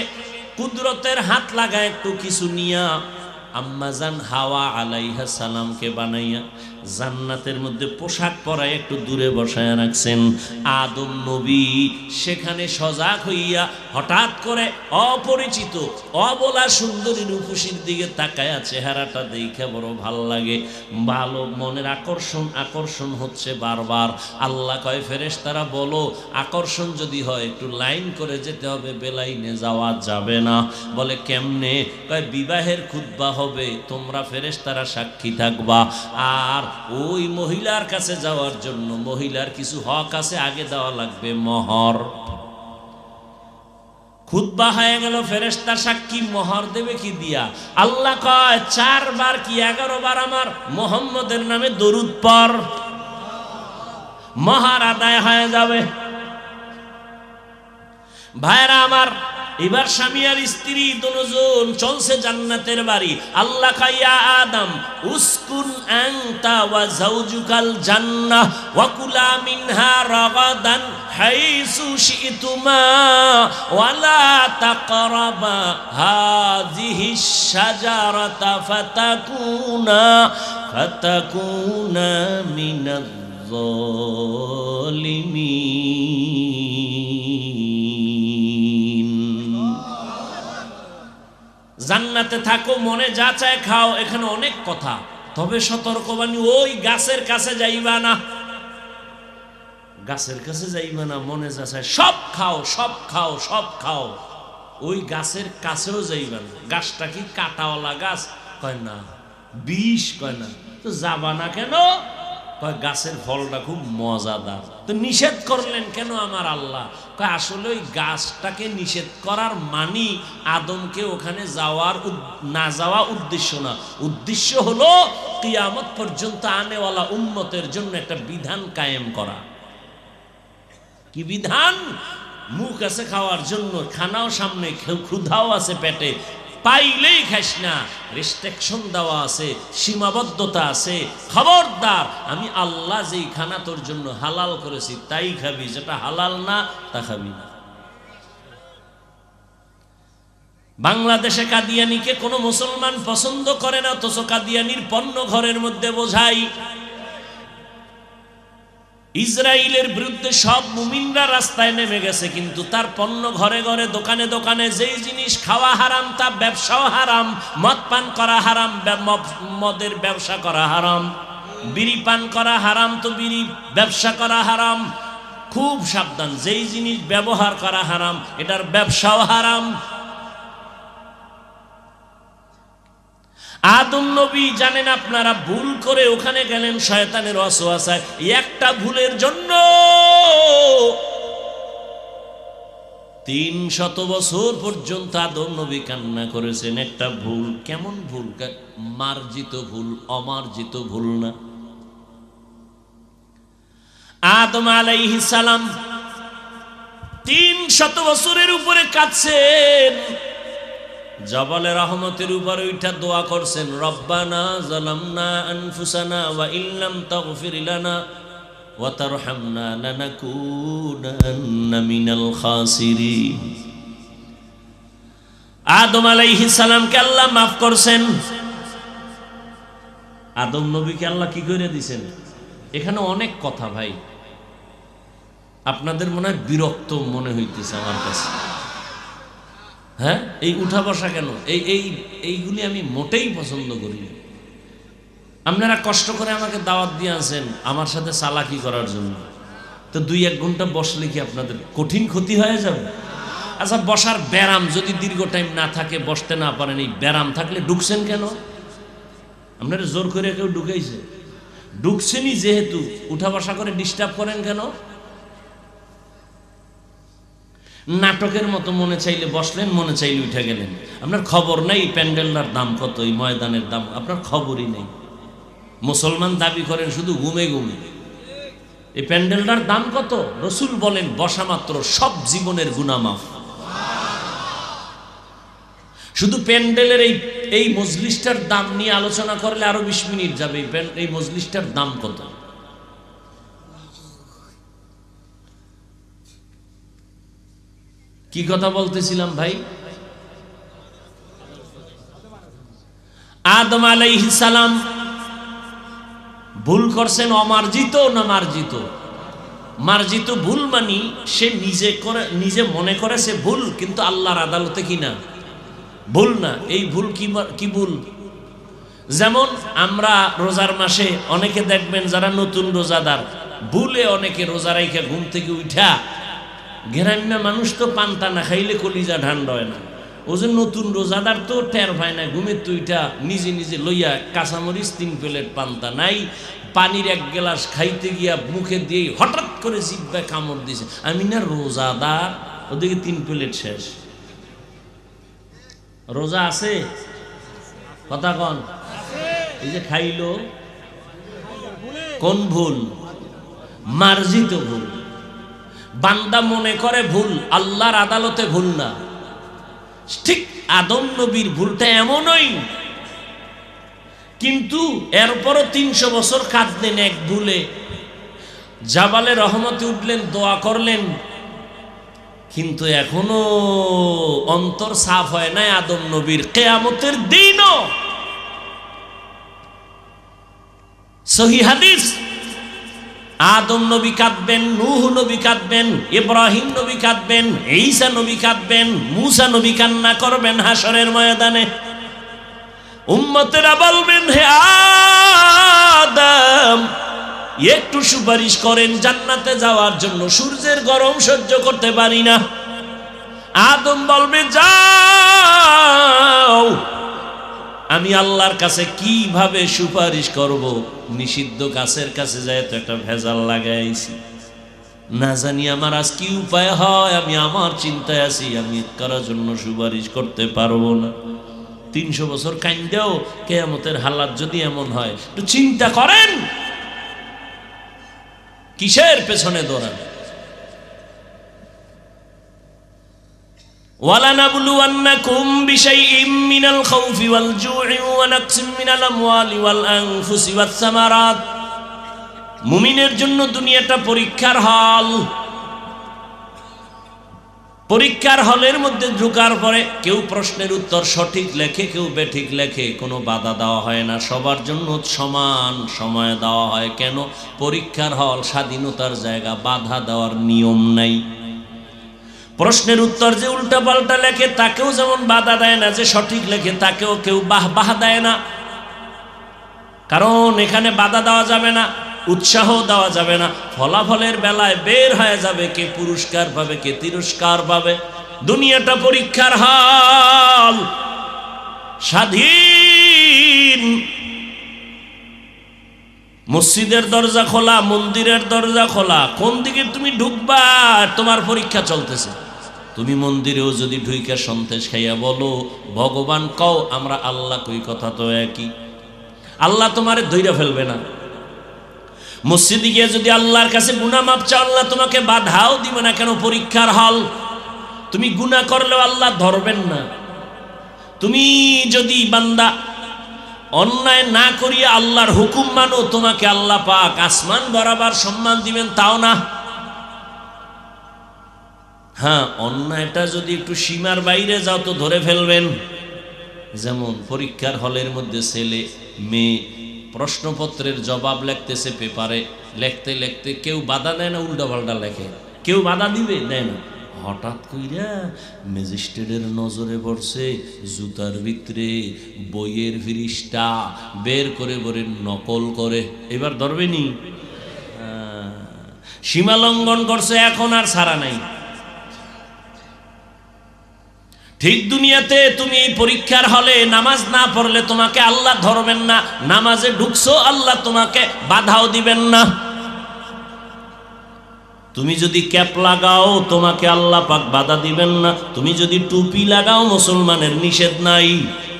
A: কুদরতের হাত লাগায় একটু কিছু নিয়া আম্মাজান হাওয়া আলাইহা সালামকে বানাইয়া জান্নাতের মধ্যে পোশাক পরায় একটু দূরে বসায় রাখছেন। আদম নবী সেখানে সজাগ হইয়া হঠাৎ করে অপরিচিত অবলা সুন্দরী রূপসীর দিকে তাকায়া চেহারাটা দেখে বড় ভাল লাগে, ভালো মনের আকর্ষণ হচ্ছে বারবার। আল্লাহ কয়, ফেরেশতারা বলো, আকর্ষণ যদি হয় একটু লাইন করে যেতে হবে, বেলাইনে যাওয়া যাবে না। বলে কেমনে? কয় বিবাহের খুতবা হবে, তোমরা ফেরেশতারা সাক্ষী থাকবা, আর ওই মহিলার কাছে যাওয়ার জন্য মহিলার কিছু হক আছে, আগে দেওয়া লাগবে মোহর। খুতবা হয়ে গেল, ফেরেশতা সাক্ষী, মোহর দেবে কি দিয়া? আল্লাহ কয় 4 বার কি 11 বার আমার মুহাম্মদের নামে দরুদ পড়, মোহর আদায় হয়ে যাবে। ভাইরা আমার, এবার স্বামী আর স্ত্রী দুজন চলছে জান্নাতের বাড়ি। আল্লাহ কাইয়া আদম উসকুন আনতা ওয়া যাওজুকাল জান্নাহ ওয়া কুলা মিনহা রাগাদান হাইসু শিতুমা ওয়া লা তাকরাবা হাযিহিশ শাজারাতা ফাতাকুনা মিনাজ যালিমিন। জান্নাতে থাকো, মনে যা চায় খাও, এখানে অনেক কথা, তবে সতর্কবাণী, ওই গাছের কাছে যাইবা না, গাছের কাছে যাইবা না, মনে যা চায় সব খাও, সব খাও, সব খাও, ওই গাছের কাছেও যাইবা না। গাছটা কি কাটাওয়ালা গাছ? কয় না। বিষ? কয় না। তো যাবা না কেন? কয় গাছের ফলটা খুব মজাদার। তো নিষেধ করলেন কেন আমার আল্লাহ? কয় আসলে ওই গাছটাকে নিষেধ করার মানি আদমকে ওখানে না যাওয়া উদ্দেশ্য না। উদ্দেশ্য হলো কিয়ামত পর্যন্ত আনেওয়ালা উম্মতের জন্য একটা বিধান কায়েম করা। কি বিধান? মুখ আছে খাওয়ার জন্য, খানাও সামনে, ক্ষুধাও আছে পেটে, পাইলেই খাস না, রেস্ট্রিকশন দেওয়া আছে, সীমাবদ্ধতা আছে। খবরদার, আমি আল্লাহ যেই খানা তোর জন্য হালাল করেছি তাই খাবি, যেটা হালাল না তা খাবি না। বাংলাদেশে কাদিয়ানিকে কোনো মুসলমান পছন্দ করে না, অথচ কাদিয়ানির পণ্য ঘরের মধ্যে বোঝাই। ইসরায়েলের বিরুদ্ধে সব মুমিনরা রাস্তায় নেমে গেছে, কিন্তু তার পণ্য ঘরে ঘরে, দোকানে দোকানে যেই জিনিস খাওয়া হারাম তা ব্যবসাও হারাম। মদ পান করা হারাম, মদের ব্যবসা করা হারাম। বিড়ি পান করা হারাম, তো বিড়ি ব্যবসা করা হারাম। খুব সাবধান, যেই জিনিস ব্যবহার করা হারাম এটার ব্যবসাও হারাম। আদম নবী জানেন আপনারা, ভুল করে ওখানে গেলেন শয়তানের ওয়াসওয়াসায়। একটা ভুলের জন্য 300 বছর পর্যন্ত আদম নবী কান্না করেছেন। একটা ভুল। কেমন ভুল? মার্জিত ভুল, অমার্জিত ভুল না। আদম আলাইহিস সালাম 300 বছরের উপরে কাঁদছেন, জবালে রহমতের উপরে উঠা দোয়া করছেন, রব্বানা যালামনা আনফুসানা ওয়া ইল্লাম তাগফির লানা ওয়া তারহামনা লানাকুনান্না মিনাল খাসিরিন। আদম আলাইহিস সালামকে আল্লাহ মাফ করছেন। আদম নবীকে আল্লাহ কি করে দিয়েছেন? এখানে অনেক কথা ভাই, আপনাদের মনে হয় বিরক্ত মনে হইতেছে আমার কাছে। হ্যাঁ, এই উঠা বসা কেন? এইগুলি আমি মোটেই পছন্দ করি না। আপনারা কষ্ট করে আমাকে দাওয়াত দিয়ে আছেন আমার সাথে চালাকি করার জন্য, তো 2-1 ঘন্টা বসলে কি আপনাদের কঠিন ক্ষতি হয়ে যাবে? আচ্ছা, বসার ব্যারাম যদি দীর্ঘ টাইম না থাকে, বসতে না পারেন, এই ব্যারাম থাকলে ঢুকছেন কেন? আপনারা জোর করে কেউ ঢুকেছে? ঢুকছেনই যেহেতু, উঠা বসা করে ডিস্টার্ব করেন কেন? নাটকের মতো মনে চাইলে বসলেন, মনে চাইলে উঠে গেলেন। আপনার খবর নেই প্যান্ডেলটার দাম কত, এই ময়দানের দাম আপনার খবরই নেই। মুসলমান দাবি করেন শুধু ঘুমে ঘুমে। এই প্যান্ডেলটার দাম কত? রসুল বলেন বসা মাত্র সব জীবনের গুনাহ মাফ। শুধু প্যান্ডেলের এই মজলিসটার দাম নিয়ে আলোচনা করলে আরো 20 মিনিট যাবে। এই মজলিসটার দাম কত? কি কথা বলতেছিলাম ভাই? আদম আলাইহিস সালাম ভুল করছেন, অমার্জিত না মার্জিত? মার্জিত ভুল মানি সে নিজে মনে করে সে ভুল, কিন্তু আল্লাহর আদালতে কি না ভুল না। এই ভুল কি ভুল? যেমন আমরা রোজার মাসে অনেকে দেখবেন যারা নতুন রোজাদার, ভুলে অনেকে রোজা রাইখা ঘুম থেকে উঠা, গ্রাম্য মানুষ তো পান্তা না খাইলে কলিজা ঠান্ডা হয় না। ও যে নতুন রোজাদার তো টের পায় না, ঘুমের তুইটা নিজে নিজে লইয়া কাঁচামরিচ 3 প্লেট পান্তা নাই, পানির 1 গ্লাস খাইতে গিয়া মুখে দিয়ে হঠাৎ করে জিহ্বায় কামড় দিয়েছে, আমি না রোজাদার, ওদিকে 3 প্লেট শেষ। রোজা আছে? কথা কন। এই যে খাইলো, কোন ভুল? মার্জিত ভুল। বান্দা মনে করে ভুল, আল্লাহর আদালতে ভুল না। ঠিক আদম নবীর ভুলটা এমনই, কিন্তু এরপরও 300 বছর কাঁদলেন এক ভুলে, জাবালে রহমতে উঠলেন, দোয়া করলেন, কিন্তু এখনো অন্তর সাফ হয় নাই আদম নবীর। কিয়ামতের দিনও সহিহ হাদিস, আদম নবী কাঁদবেন, নূহ নবী কাঁদবেন, ইব্রাহিম নবী কাঁদবেন, ঈসা নবী কাঁদবেন, মুসা নবী কান্না করবেন হাসরের ময়দানে। উম্মতেরা বলবেন, হে আদম, একটু সুপারিশ করেন জান্নাতে যাওয়ার জন্য, সূর্যের গরম সহ্য করতে পারি না। আদম বলবে, যাও, আমি আল্লাহর কাছে কিভাবে সুপারিশ করব? নিষিদ্ধ গাছের কাছে যায় তো একটা ভেজাল লাগাইছি, না জানি আমার আজ কি উপায় হয়, আমি আমার চিন্তায় আছি, আমি কারোর জন্য সুপারিশ করতে পারবো না। 300 বছর কাইন্দেও কিয়ামতের হালাত যদি এমন হয়, একটু চিন্তা করেন কিসের পেছনে দৌড়ান। ওয়ালানাবলুওয়ান্নাকুম বিশাইইম মিনাল খাউফি ওয়াল জু'i ওয়া নাকসিম মিনাল আমওয়ালি ওয়াল আনফুসি ওয়াস সামারাত। মুমিনের জন্য দুনিয়াটা পরীক্ষার হল। পরীক্ষার হলের মধ্যে ঢোকার পরে কেউ প্রশ্নের উত্তর সঠিক লেখে, কেউ বেঠিক লেখে, কোনো বাধা দেওয়া হয় না, সবার জন্য সমান সময় দেওয়া হয়। কেন? পরীক্ষার হল স্বাধীনতার জায়গা, বাধা দেওয়ার নিয়ম নাই। প্রশ্নের উত্তর যে উল্টা পাল্টা লেখে তাকেও যেমন বাধা দেয় না, যে সঠিক লেখে তাকেও কেউ বাহ দেয় না। কারণ এখানে বাধা দেওয়া যাবে না, উৎসাহ দেওয়া যাবে না। ফলাফলের বেলায় বের হয়ে যাবে কে পুরস্কার পাবে, কে তিরস্কার পাবে। দুনিয়াটা পরীক্ষার হল, স্বাধীন। মসজিদের দরজা খোলা, মন্দিরের দরজা খোলা, কোন দিকে তুমি ঢুকবা তোমার পরীক্ষা চলতেছে। তুমি মন্দিরেও যদি ঢুইকা সন্তেষ খাইয়া বলো ভগবান কও, আমরা আল্লাহ কই, কথা তো একই। আল্লাহ তোমারে ধইরা ফেলবে না। মসজিদে গিয়ে যদি আল্লাহর কাছে গুনাহ মাপ চাও, আল্লাহ তোমাকে বাধাও দিবে না। কেন? পরীক্ষার হল। তুমি গুনাহ করলেও আল্লাহ ধরবেন না। তুমি যদি বান্দা অন্যায় না করিয়া আল্লাহর হুকুম মানো, তোমাকে আল্লাহ পাক আসমান বরাবর সম্মান দিবেন, তাও না। হ্যাঁ, অন্যায়টা যদি একটু সীমার বাইরে যাও তো ধরে ফেলবেন। যেমন পরীক্ষার হলের মধ্যে ছেলে মেয়ে প্রশ্নপত্রের জবাব লিখতেছে পেপারে, লিখতে লিখতে কেউ বাধা দেয় না, উল্টা পাল্টা লেখে। কেউ বাধা দিবে? দেয় না। হঠাৎ কইরা ম্যাজিস্ট্রেটের নজরে পড়ছে জুতার ভিতরে বইয়ের ফিরিস্টা বের করে বলে নকল করে, এবার ধরবেনি? সীমা লঙ্ঘন করছে, এখন আর ছাড়া নাই। ঠিক দুনিয়াতে তুমি এই পরীক্ষার হলে নামাজ না পড়লে তোমাকে আল্লাহ ধরবেন না। নামাজে ঢুকছো, আল্লাহ তোমাকে বাধাও দিবেন না। তুমি যদি ক্যাপ লাগাও, তোমাকে আল্লাহ পাক বাধা দিবেন না। তুমি যদি টুপি লাগাও, মুসলমানের নিষেধ নাই।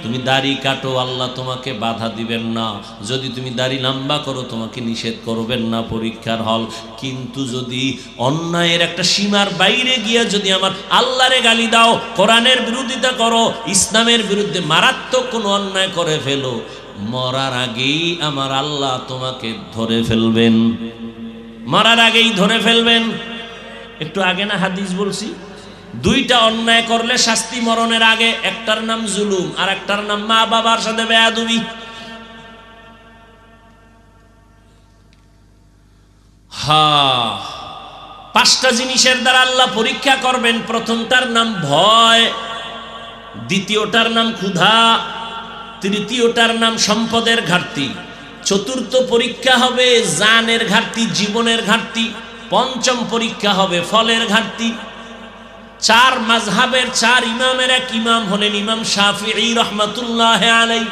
A: তুমি দাড়ি কাটো, আল্লাহ তোমাকে বাধা দিবেন না। যদি তুমি দাড়ি লম্বা করো, তোমাকে নিষেধ করবেন না। পরীক্ষার হল। কিন্তু যদি অন্যায়ের একটা সীমার বাইরে গিয়ে যদি আমার আল্লাহরে গালি দাও, কোরআনের বিরোধিতা করো, ইসলামের বিরুদ্ধে মারাত্মক কোনো অন্যায় করে ফেলো, মরার আগেই আমার আল্লাহ তোমাকে ধরে ফেলবেন। মরার আগেই ধরে ফেলবেন। একটু আগে না হাদিস বলছি, দুইটা অন্যায় করলে শাস্তি মরণের আগে। একটার নাম জুলুম, আর একটার নাম মা বাবার সাথে বেয়াদবি। পাঁচটা জিনিসের দ্বারা আল্লাহ পরীক্ষা করবেন। প্রথমটার নাম ভয়, দ্বিতীয়টার নাম ক্ষুধা, তৃতীয়টার নাম সম্পদের ঘাটতি, চতুর্থ পরীক্ষা হবে জানের ঘাটতি, জীবনের ঘাটতি, পঞ্চম পরীক্ষা হবে ফলের ঘাটতি। চার মাযহাবের চার ইমামের এক ইমাম হলেন ইমাম শাফিঈ রাহমাতুল্লাহ আলাইহি।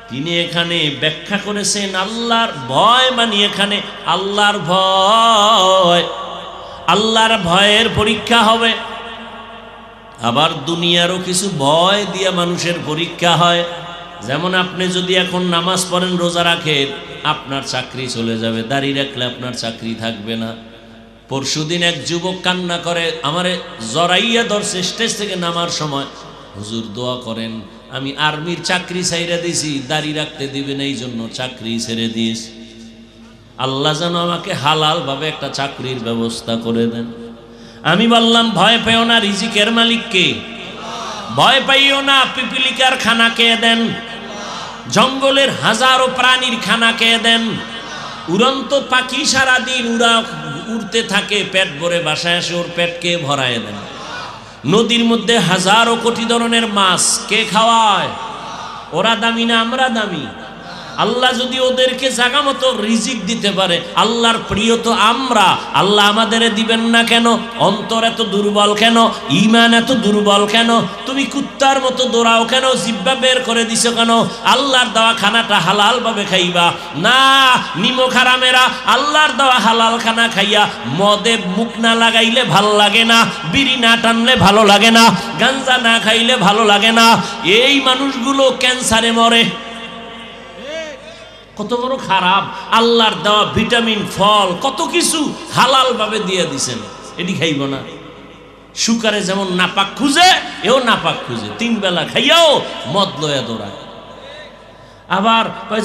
A: তিনি এখানে ব্যাখ্যা করেছেন আল্লাহর ভয় মানে এখানে আল্লাহর ভয়। আল্লাহর ভয়ের পরীক্ষা হবে। আবার দুনিয়ারও কিছু ভয় দিয়া মানুষের পরীক্ষা হয়। যেমন আপনি যদি এখন নামাজ পড়েন, রোজা রাখেন, আপনার চাকরি চলে যাবে। দাড়ি রাখলে আপনার চাকরি থাকবে না। পরশুদিন এক যুবক কান্না করে, আমারে জড়াইয়া ধরছে স্টেজ থেকে নামার সময়, হুজুর দোয়া করেন, আমি আর্মির চাকরি ছেড়ে দিয়েছি, দাড়ি রাখতে দিবেন, এই জন্য চাকরি ছেড়ে দিয়েছি। আল্লাহ যেন আমাকে হালাল ভাবে একটা চাকরির ব্যবস্থা করে দেন। আমি বললাম ভয় পেও না, রিজিকের মালিক কে? ভয় পাইও না, পিপিলিকার খানা কে দেন? জঙ্গলের হাজারো প্রাণীর খানা কে দেন? উড়ন্ত পাখি সারাদিন উড়তে থাকে, পেট ভরে বাসায় আসে, ওর পেট কে ভরায় দেন? নদীর মধ্যে হাজারো কোটি ধরনের মাছ কে খাওয়ায়? ওরা দামি না আমরা দামি? আল্লাহ যদি ওদেরকে জায়গা মতো রিজিক দিতে পারে, আল্লাহর প্রিয় তো আমরা, আল্লাহ আমাদের দিবেন না কেন? অন্তর এত দুর্বল কেন? ঈমান এত দুর্বল কেন? তুমি কুত্তার মতো দৌড়াও কেন? জিহ্বা বের করে দিছো কেন? আল্লাহর দেওয়া খানাটা হালাল ভাবে খাইবা না। নিমক হারামেরা আল্লাহর দেওয়া হালাল খানা খাইয়া মদে মুখ না লাগাইলে ভালো লাগে না, বিড়ি না টানলে ভালো লাগে না, গাঞ্জা না খাইলে ভালো লাগে না। এই মানুষগুলো ক্যান্সারে মরে। কত বড় খারাপ! আল্লাহর দেওয়া ভিটামিন, ফল, কত কিছু হালাল ভাবে দিয়ে দিছেন, এটি খাইব না। শুকারে যেমন নাপাক খুঁজে, এও নাপাক খুঁজে, 3 বেলা খাইয়াও মদ লয়া দৌড়ায়। আবার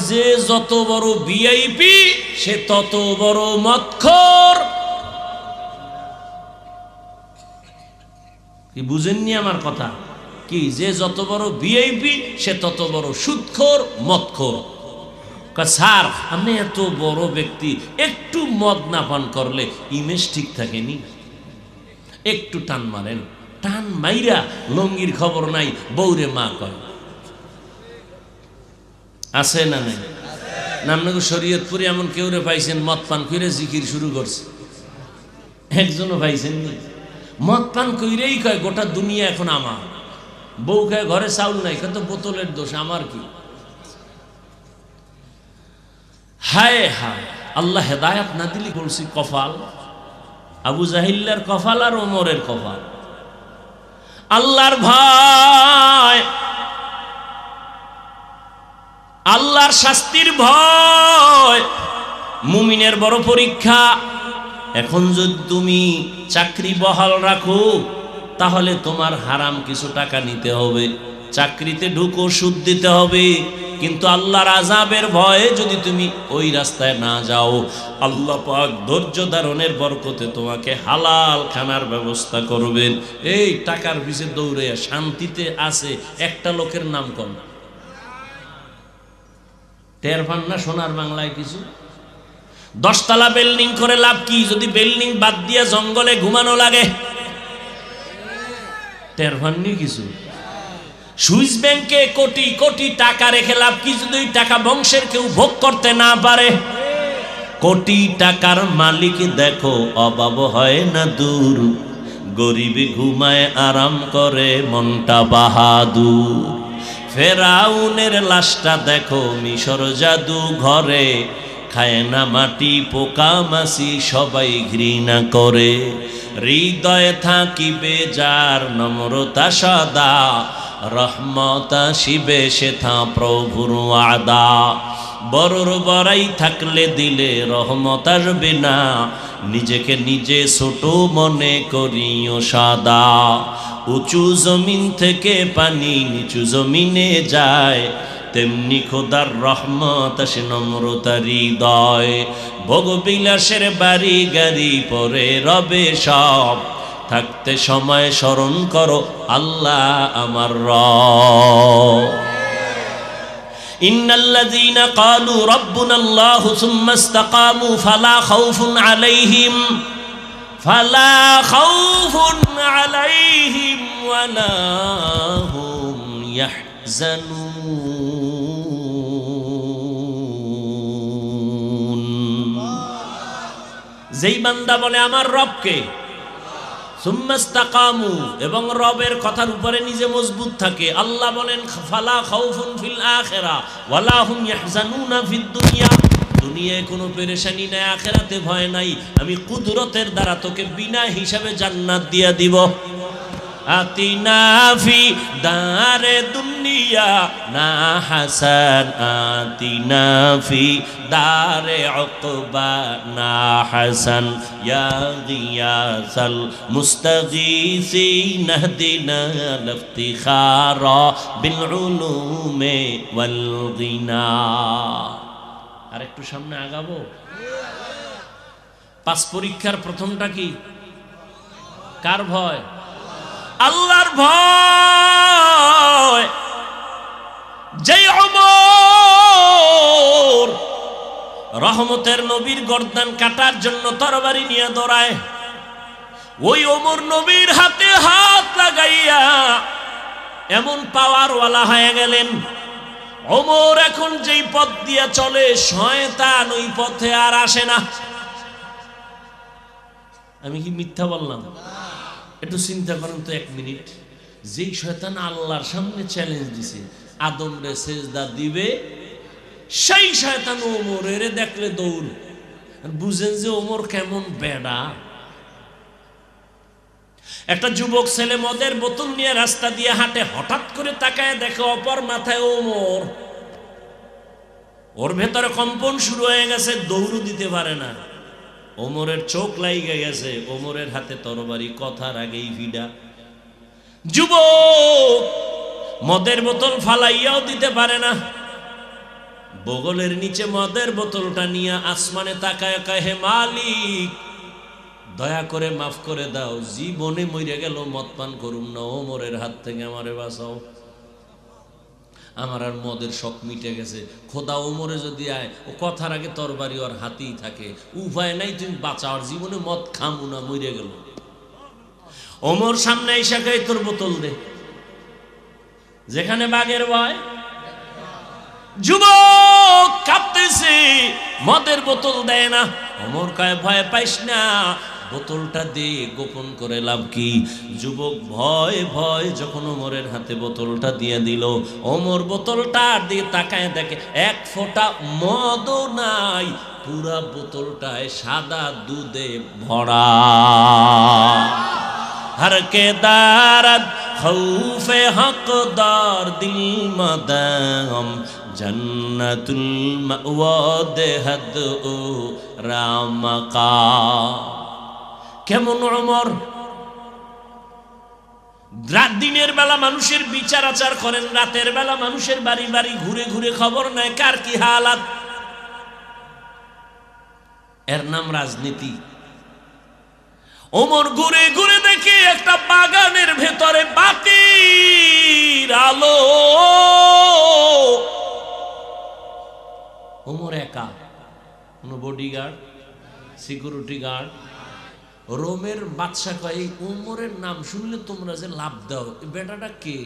A: যে যত বড় ভিআইপি সে তত বড় মদখোর। কি বুঝেননি আমার কথা? কি যে যত বড় ভিআইপি সে তত বড় সুদখোর, মদখোর। স্যার আপনি এত বড় ব্যক্তি, একটু মদ না পান করলে ইমেজ ঠিক থাকেনি? একটু টান মারেন, টান মাইরা লঙ্গির খবর নাই, বৌরে মা কয়। আছে না নাই? নামনগর শরীয়তপুরে এমন কেউ রে পাইছেন মদ পান করে জিকির শুরু করছে? একজনও পাইছেন নি? মদ পান কইরেই কয় গোটা দুনিয়া এখন আমার। বউ কয় ঘরে চাউল নাই, কত বোতলের দোষ, আমার কি? হায় হায়, আল্লাহ হেদায়াত না দিলি বলছি কপাল। আবু জাহিল্লার কপাল আর ওমরের কপাল। আল্লাহর ভয়, আল্লাহর শাস্তির ভয় মুমিনের বড় পরীক্ষা। এখন যদি তুমি চাকরি বহাল রাখো তাহলে তোমার হারাম কিছু টাকা নিতে হবে, চাকরিতে ঢুকো, সুদ দিতে হবে। কিন্তু আল্লাহর আযাবের ভয়ে যদি তুমি ওই রাস্তায় না যাও, আল্লাহ পাক ধৈর্য ধারণের বরকতে তোমাকে হালাল খানার ব্যবস্থা করবেন। এই টাকার পিছে দৌড়ে শান্তিতে আছে একটা লোকের নাম কম। টের পান না সোনার বাংলায় কিছু? 10 তলা বিল্ডিং করে লাভ কি যদি বিল্ডিং বাদ দিয়ে জঙ্গলে ঘুমানো লাগে? টের পাননি কিছু? সুইস ব্যাংকে কোটি কোটি টাকা রেখে লাভ কি যদি টাকা বংশের কেউ ভোগ করতে না পারে? কোটি টাকার মালিক দেখো অভাব হয় না দূর, গরিবি ঘুমায় আরাম করে মনটা বাহাদুর। ফেরাউনের লাশটা দেখো মিশর জাদু ঘরে, খায় না মাটি পোকা মাছি সবাই ঘৃণা করে। হৃদয়ে থাকিবে যার নম্রতা সদা, রহমত আসিবে সেথা প্রভুর ওয়াদা। বড়র বড়াই থাকলে দিলে রহমত আসবে না, নিজেকে নিজে ছোট মনে করিও সাদা। উঁচু জমিন থেকে পানি নিচু জমিনে যায়, তেমনি খোদার রহমত আসে নম্রতার হৃদয়। ভোগবিলাসের বাড়ি গাড়ি পরে রবে সব, থাকতে সময় স্মরণ করো আল্লাহ আমার রব। ইন্নাল্লাযীনা ক্বালু রাব্বুনাল্লাহু সুম্মা ইসতাকামু ফালা খাউফুন আলাইহিম ওয়ালা হুম ইয়াহজানুন। যেই বান্দা বলে আমার রবকে, সুম্মা ইসতাকামু, এবং রবের কথার উপরে নিজে মজবুত থাকে, আল্লাহ বলেন ফালা খাউফুন ফিল আখিরাহ ওয়ালা হুম ইয়াহজানুনা ফিদ দুনিয়া। দুনিয়ায় কোনো পেরেশানি নাই, আখিরাতে ভয় নাই। আমি কুদরতের দ্বারা তোকে বিনা হিসাবে জান্নাত দিয়া দিব। আতিনা ফি দারে দুনিয়া না হাসান, আতিনা ফি দারে উকবা না হাসান, ইয়া গিয়াসাল মুস্তাগীসিন ইহদিনা লিফতিখারা বিল উলুমি ওয়াল গিনা। আর একটু সামনে আগাবো। 5 পরীক্ষার প্রথমটা কি? কার ভয়? আল্লাহর ভয়। যেই ওমর রহমতের নবীর গর্দান কাটার জন্য তরবারি নিয়ে দৌড়ায়, ওই ওমর নবীর হাতে হাত লাগাইয়া এমন পাওয়ারওয়ালা হয়ে গেলেন, ওমর এখন যেই পথ দিয়ে চলে শয়তান ওই পথে আর আসে না। আমি কি মিথ্যা বললাম? একটু চিন্তা করেন তো 1 মিনিট। যেই শয়তান আল্লাহর সামনে চ্যালেঞ্জ দিছে আদম রে সেজদা দিবে, সেই শয়তান ওমরের দেখলে দৌড়। বুঝেন যে ওমর কেমন বেডা। একটা যুবক ছেলে মদের বোতল নিয়ে রাস্তা দিয়ে হাঁটে, হঠাৎ করে তাকায় দেখে অপর মাথায় ওমর। ওর ভেতরে কম্পন শুরু হয়ে গেছে, দৌড় দিতে পারে না। ওমরের চোখ লাইগে গেছে, ওমরের হাতে তরবারি, কথার আগেই ভিডা। যুবক মদের বোতল ফালাইয়াও দিতে পারে না, বগলের নিচে মদের বোতলটা নিয়ে আসমানে তাকায় কয়, হে মালিক দয়া করে মাফ করে দাও, জীবনে মরে গেল মদ পান করুম না, ওমরের হাত থেকে আমারে বাঁচাও, আমার আর মদের শখ মিটে গেছে। খোদা ওমরে যদি আয়, ও কথার আগে তরবারি ওর হাতেই থাকে, উপায় নাই, তুমি বাঁচাও, আর জীবনে মদ খামু না, মরে গেল। ওমর সামনে এসে কয়, তোর বোতল দে। যেখানে বাঘের ভয়, যুবক কাঁপতেছে, মদের বোতল দেয় না। ওমর কয়, ভয় পাইস না, বোতলটা দে, গোপন করে লাভ কি। যুবক ভয় ভয় যখন ওমরের হাতে বোতলটা দিয়ে দিল, ওমর বোতলটা দিয়ে তাকায় দেখে 1 ফোঁটা মদও নাই, পুরা বোতলটায় সাদা দুধে ভরা। हर के दारद खौफे हकदार दिल मदाम जन्नतुल मअवा देहद ओ रामका। কেমন ওমর রাত দিনের বেলা মানুষের বিচার আচার করেন, রাতের বেলা মানুষের বাড়ি বাড়ি ঘুরে ঘুরে খবর নেয় কার কি হালাত। এর নাম রাজনীতি। ওমর ঘুরে ঘুরে দেখে একটা বাগানের ভেতরে বাতির আলো। ওমর একা, কোনো বডিগার্ড, সিকিউরিটি গার্ড। রোমের বাদশা কয়, ওমরের নাম শুনলে তোমরা যে লাভ দাও, বেটাটা কে?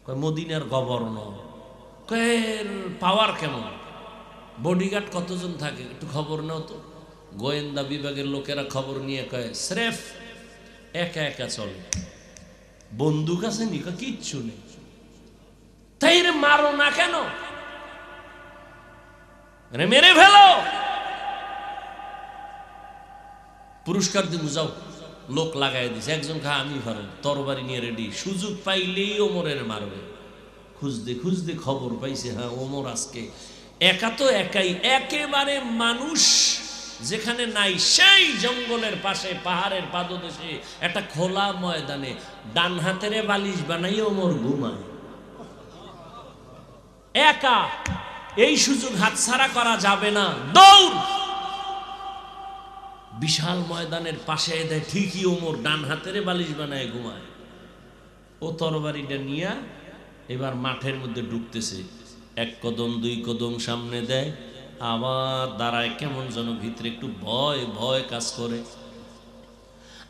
A: কয় মদিনার গভর্নর। কয় পাওয়ার কেমন? বডিগার্ড কতজন থাকে একটু খবর নাও তো। গোয়েন্দা বিভাগের লোকেরা খবর নিয়ে কয়, স্রেফ একা একা চলে, বন্দুক আছে নি? কিচ্ছু নেই। তাই রে মারো না কেন? মেরে ফেলো, পুরস্কার দিব, যাও। লোক লাগাই দিছে, একজন খা আমি পারো, তরবারি নিয়ে রেডি, সুযোগ পাইলেই ওমরের মারবে। খুঁজতে খুঁজতে খবর পাইছে, হ্যাঁ ওমর আজকে একা তো একাই, একেবারে মানুষ যেখানে নাই সেই জঙ্গলের পাশে পাহাড়ের পাদদেশে একটা খোলা ময়দানে ডান হাতের বালিশ বানাই ওমর ঘুমায় একা। এই সুযোগ হাতছাড়া করা যাবে না, দৌড়। বিশাল ময়দানের পাশে দেয়, ঠিকই ওমর ডান হাতের বালিশ বানায় ঘুমায়। ও তরবারিটা নিয়ে এবার মাঠের মধ্যে ঢুকতেছে, 1 কদম 2 কদম সামনে দেয়, আবার দাঁড়ায়, কেমন যেন ভিতরে একটু ভয় ভয় কাজ করে।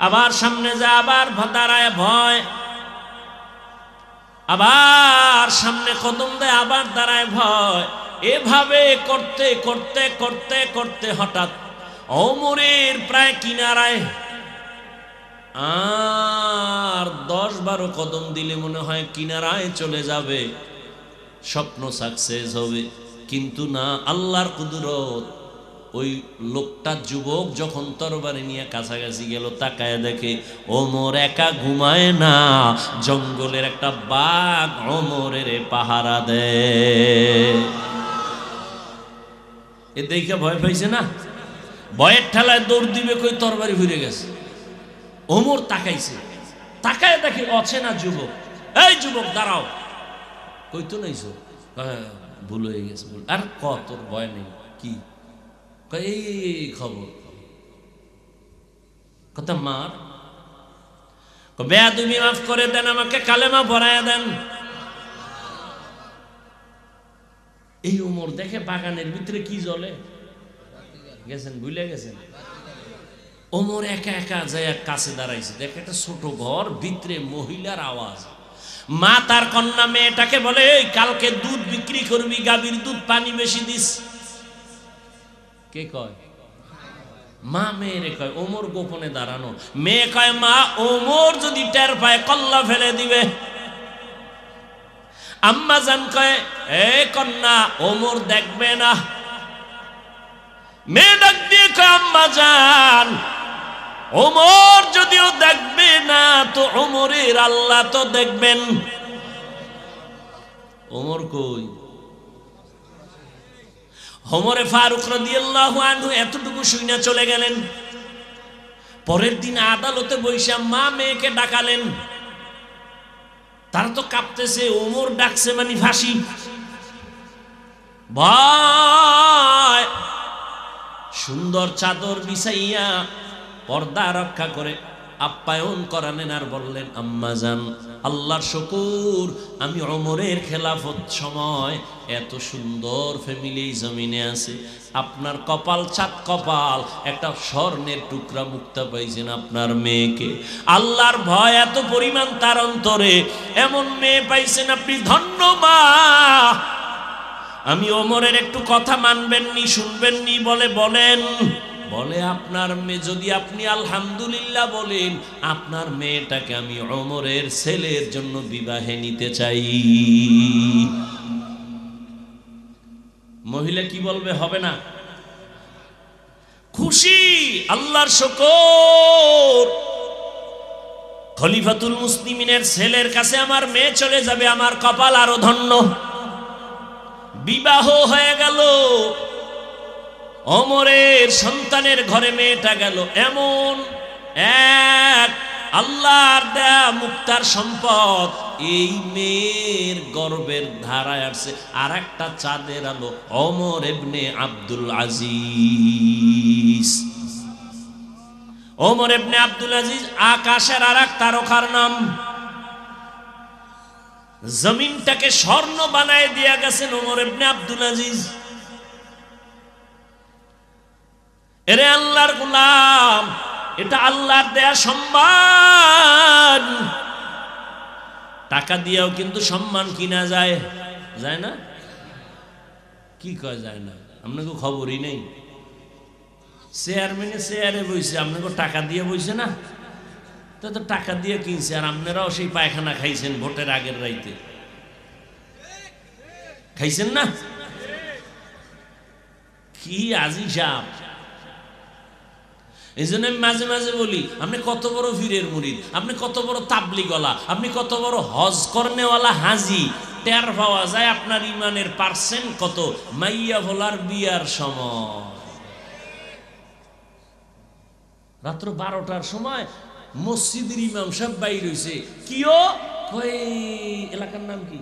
A: আবার সামনে যায়, আবার দাঁড়ায়, ভয়, আবার সামনে কদম দেয়, আবার দাঁড়ায়, ভয়। এভাবে করতে করতে করতে করতে হঠাৎ ওমরের প্রায় কিনারায় আর 10-12 কদম দিলে মনে হয় কিনারায় চলে যাবে, স্বপ্ন সাকসেস হবে। কিন্তু না, আল্লাহর কুদরত। ওই লোকটা যুবক যখন তরবারি নিয়ে কাছাকাছি গেল, তাকায় দেখে ওমর একা ঘুমায় না, জঙ্গলের একটা বাঘ ওমরের পাহারা দেয়। এ দেখে ভয় পাইছে না, ভয়ের ঠেলায় দৌড় দিবে, কই তরবারি ঘুরে গেছে। ওমর তাকাইছে, তাকায় দেখে অচেনা যুবক। এই যুবক দাঁড়াও, কই তো নাইছো? ভুল হয়ে গেছে। আর তোর ভয় নেই কি? এই খবর কথা মার, বেয়াদবি মাফ করে দেন, আমাকে কালেমা পড়ায়া দেন। এই ওমর দেখে বাগানের ভিতরে কি জ্বলে গেছেন, ভুলে গেছেন। ওমর একা একা যায় কাছে দাঁড়াইছে, দেখে একটা ছোট ঘর, ভিতরে মহিলার আওয়াজ। মা তার কন্যা মেয়েটাকে বলে, এই কালকে দুধ বিক্রি করবি, গাভীর দুধ পানি বেশি দিস। কে কয়? মা মেয়েরে কয়। ওমর গোপনে দাঁড়ানো। মেয়ে কয়, মা ওমর যদি টের পায় কল্লা ফেলে দিবে। আম্মা জান কয়, এ কন্যা ওমর দেখবে না। মেয়ে ডাক দিয়ে কয়, আম্মা জান ওমর যদিও দেখবে না তো ওমরের আল্লাহ তো দেখবেন। ওমর কই? ওমরে ফারুক রাদিয়াল্লাহু আনহু এতটুকু শুইনা চলে গেলেন। পরের দিন আদালতে বৈশা মা মেয়েকে ডাকালেন। তারা তো কাঁপতেছে, ওমর ডাকছে মানে ফাঁসি। ভয় সুন্দর চাদর বিছাইয়া পর্দা রক্ষা করে আপ্যায়ন করালেন আর বললেন, আম্মা জান আল্লাহর শুকর, আমি ওমরের খেলাফত সময় এত সুন্দর ফ্যামিলি এই জমিনে আছে। আপনার কপাল চাঁদ কপাল, একটা স্বর্ণের টুকরা মুক্তা পাইছেন আপনার মেয়েকে। আল্লাহর ভয় এত পরিমাণ তার অন্তরে, এমন মেয়ে পাইছেন আপনি ধন্য মা। আমি ওমরের একটু কথা মানবেননি, শুনবেননি? বলে বলেন। বলে, আপনার মেয়ে যদি আপনি আলহামদুলিল্লাহ বলেন, আপনার মেয়েটাকে আমি ওমরের ছেলের জন্য বিবাহে নিতে চাই। মহিলা কি বলবে? হবে না? খুশি, আল্লাহর শুকর। খলিফাতুল মুসলিমিনের ছেলের কাছে আমার মেয়ে চলে যাবে, আমার কপাল আরো ধন্য। বিবাহ হয়ে গেল, ওমরের সন্তানের ঘরে মেয়েটা গেল। এমন এক আল্লাহর দেয়া মুক্তার সম্পদ, এই মেয়ের গর্বের ধারায় আসছে আর একটা চাঁদের আলো, ওমর ইবনে আব্দুল আজিজ। ওমর ইবনে আব্দুল আজিজ আকাশের আর এক তারকার নাম। জমিনটাকে স্বর্ণ বানায় দিয়া গেছেন ওমর ইবনে আব্দুল আজিজ। এরে আল্লাহর গোলাম, এটা আল্লাহর দেয়া সম্মান। টাকা দিয়েও কিন্তু সম্মান কিনা যায়, যায় না? কি কয় যায় না? আপনাকে খবরই নেই। চেয়ারম্যানে চেয়ারে বইছে, আপনাকে টাকা দিয়ে বইছে না? তো টাকা দিয়ে কিনছে, আর আপনারাও সেই পায়খানা খাইছেন ভোটের আগের রাইতে, খাইছেন না? কি আজি সাপ! এই জন্য আমি মাঝে মাঝে বলি, আপনি কত বড় পীরের মুরিদ, আপনি কত বড় তাবলিগওয়ালা, আপনি কত বড় হজ করনেওয়ালা হাজি, টের পাওয়া যায় আপনার ইমানের পার্সেন্ট কত মাইয়া ভোলার বিয়ার সময়। রাত্র 12টার সময় মসজিদের ইমাম সাহেব বাইর হইছে। কিও কই? এলাকার নাম কি?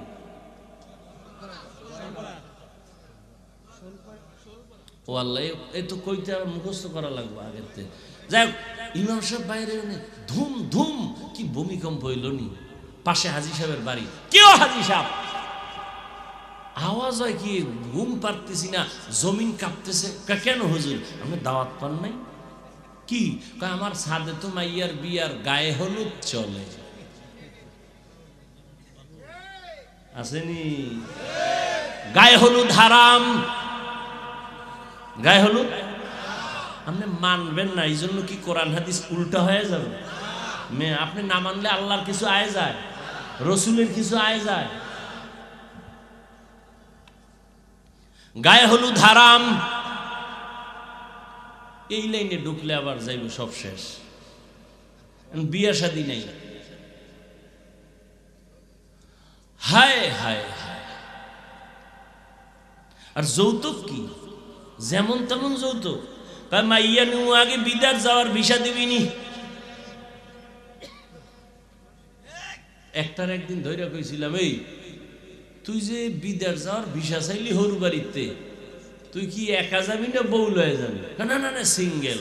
A: ও আল্লাহ, এই তো কইতে মুখস্থ করা লাগবে আগের থেকে। যাই হোক, ইমাম সাহেব বাইরে ধুম ধুম, কি ভূমিকম্প হইল নি? পাশে হাজি সাহেবের বাড়ি। কেউ হাজি সাহেব, আওয়াজ হয় কি? ঘুম পারতেছি না, জমিন কাঁপতেছে। কেন হুজুর, আপনি দাওয়াত পান নাই? কি? আমার সাদে তো মাইয়ার বিয়ার গায়ে হলুদ চলে। আসেনি? গায়ে হলুদ হারাম, গায়ে হলুদ আপনি মানবেন না। এই জন্য কি কোরআন হাদিস উল্টা হয়ে যাবে? আপনি না মানলে আল্লাহর কিছু আয় যায়, রসুলের কিছু আয় যায়? গায়ে হলুদ হারাম। এই লাইনে ঢুকলে আবার যাইব সব শেষ। বিয়ে শাদী নেই। হায় হায় হায়! আর যৌতুক কি? যেমন তেমন যৌতুক। মাইয়া নু আগে বিদেশ যাওয়ার ভিসা দিবিনি। একটার একদিন ধৈর্য কইছিলাম, এই তুই যে বিদেশ যাওয়ার ভিসা চাইলি হরু বাড়িতে, তুই কি একা যাবি না বউ লয়ে যাবি? না না না, সিঙ্গেল।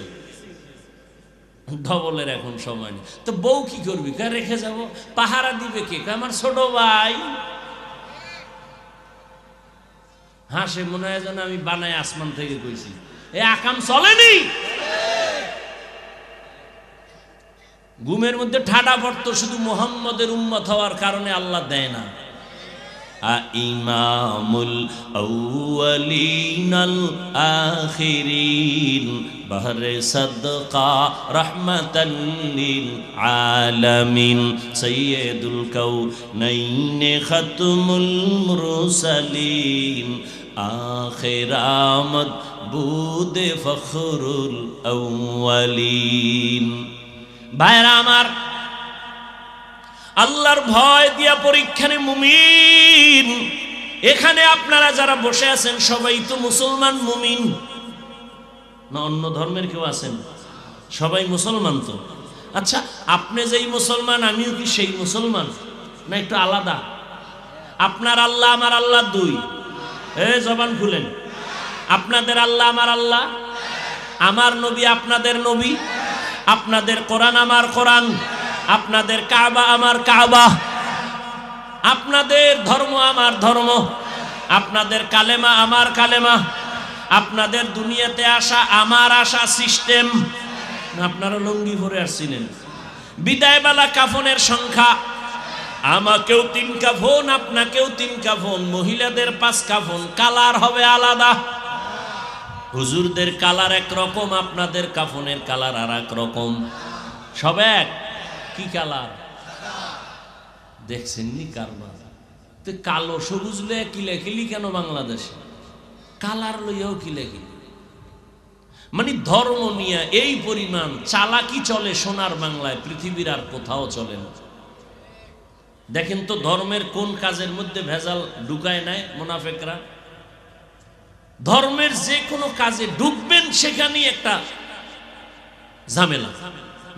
A: ডবলের এখন সময় নেই। তো বউ কি করবি? রেখে যাব। পাহারা দিবে কে? আমার ছোট ভাই। হাসে, মনে হয় যেন আমি বানায় আসমান থেকে কইছি। এ আকাম চলেনি। ঘুমের মধ্যে ঠাডা পড়তো, শুধু মুহাম্মদের উম্মত হওয়ার কারণে আল্লাহ দেয় না। ইমামুল আউয়ালিনাল আখিরিন বহরে সাদকা রহমাতাল লিল আলামিন সাইয়্যিদুল কাউনাইন খাতমুল মুরসালিন আখির আমদ বুদে ফখরুল আউয়ালিন। ভাইরা আমার, আল্লাহর ভয় দিয়া পরীক্ষানে মুমিন। এখানে আপনারা যারা বসে আছেন সবাই তো মুসলমান মুমিন না? অন্য ধর্মের কেউ আছেন? সবাই মুসলমান তো। আচ্ছা, আপনি যেই মুসলমান আমিও কি সেই মুসলমান না একটু আলাদা? আপনার আল্লাহ আমার আল্লাহ দুই? জবান খুলেন। আপনাদের আল্লাহ আমার আল্লাহ, আমার নবী আপনাদের নবী, আপনাদের কোরআন আমার কোরআন, আপনাদের কাবা আমার কাবা, আপনাদের ধর্ম আমার ধর্ম, আপনাদের কালেমা আমার কালেমা, আপনাদের দুনিয়াতে আসা আমার আসা সিস্টেম। আপনারা লুঙ্গি পরে আসছিলেন। বিদায়বেলা কাফনের সংখ্যা, আমাকেও 3 কাফন, আপনাকেও 3 কাফন, মহিলাদের 5 কাফন, কালার হবে আলাদা। হুজুরদের কালার একরকম, আপনাদের কাফনের কালার আর এক রকম। সব এক। কি কালার দেখছেন নি কারবার? তো কালো সবুজ লইয়া কিলাকিলি কেন বাংলাদেশে? কালার লইয়াও কিলাকিলি। মানে ধর্ম নিয়ে এই পরিমাণ চালাকি চলে সোনার বাংলায়, পৃথিবীর আর কোথাও চলে না। দেখেন তো ধর্মের কোন কাজের মধ্যে ভেজাল ঢুকায় নেয় মুনাফেকরা? ধর্মের যে কোনো কাজে ঢুকবেন সেখানেই একটা ঝামেলা।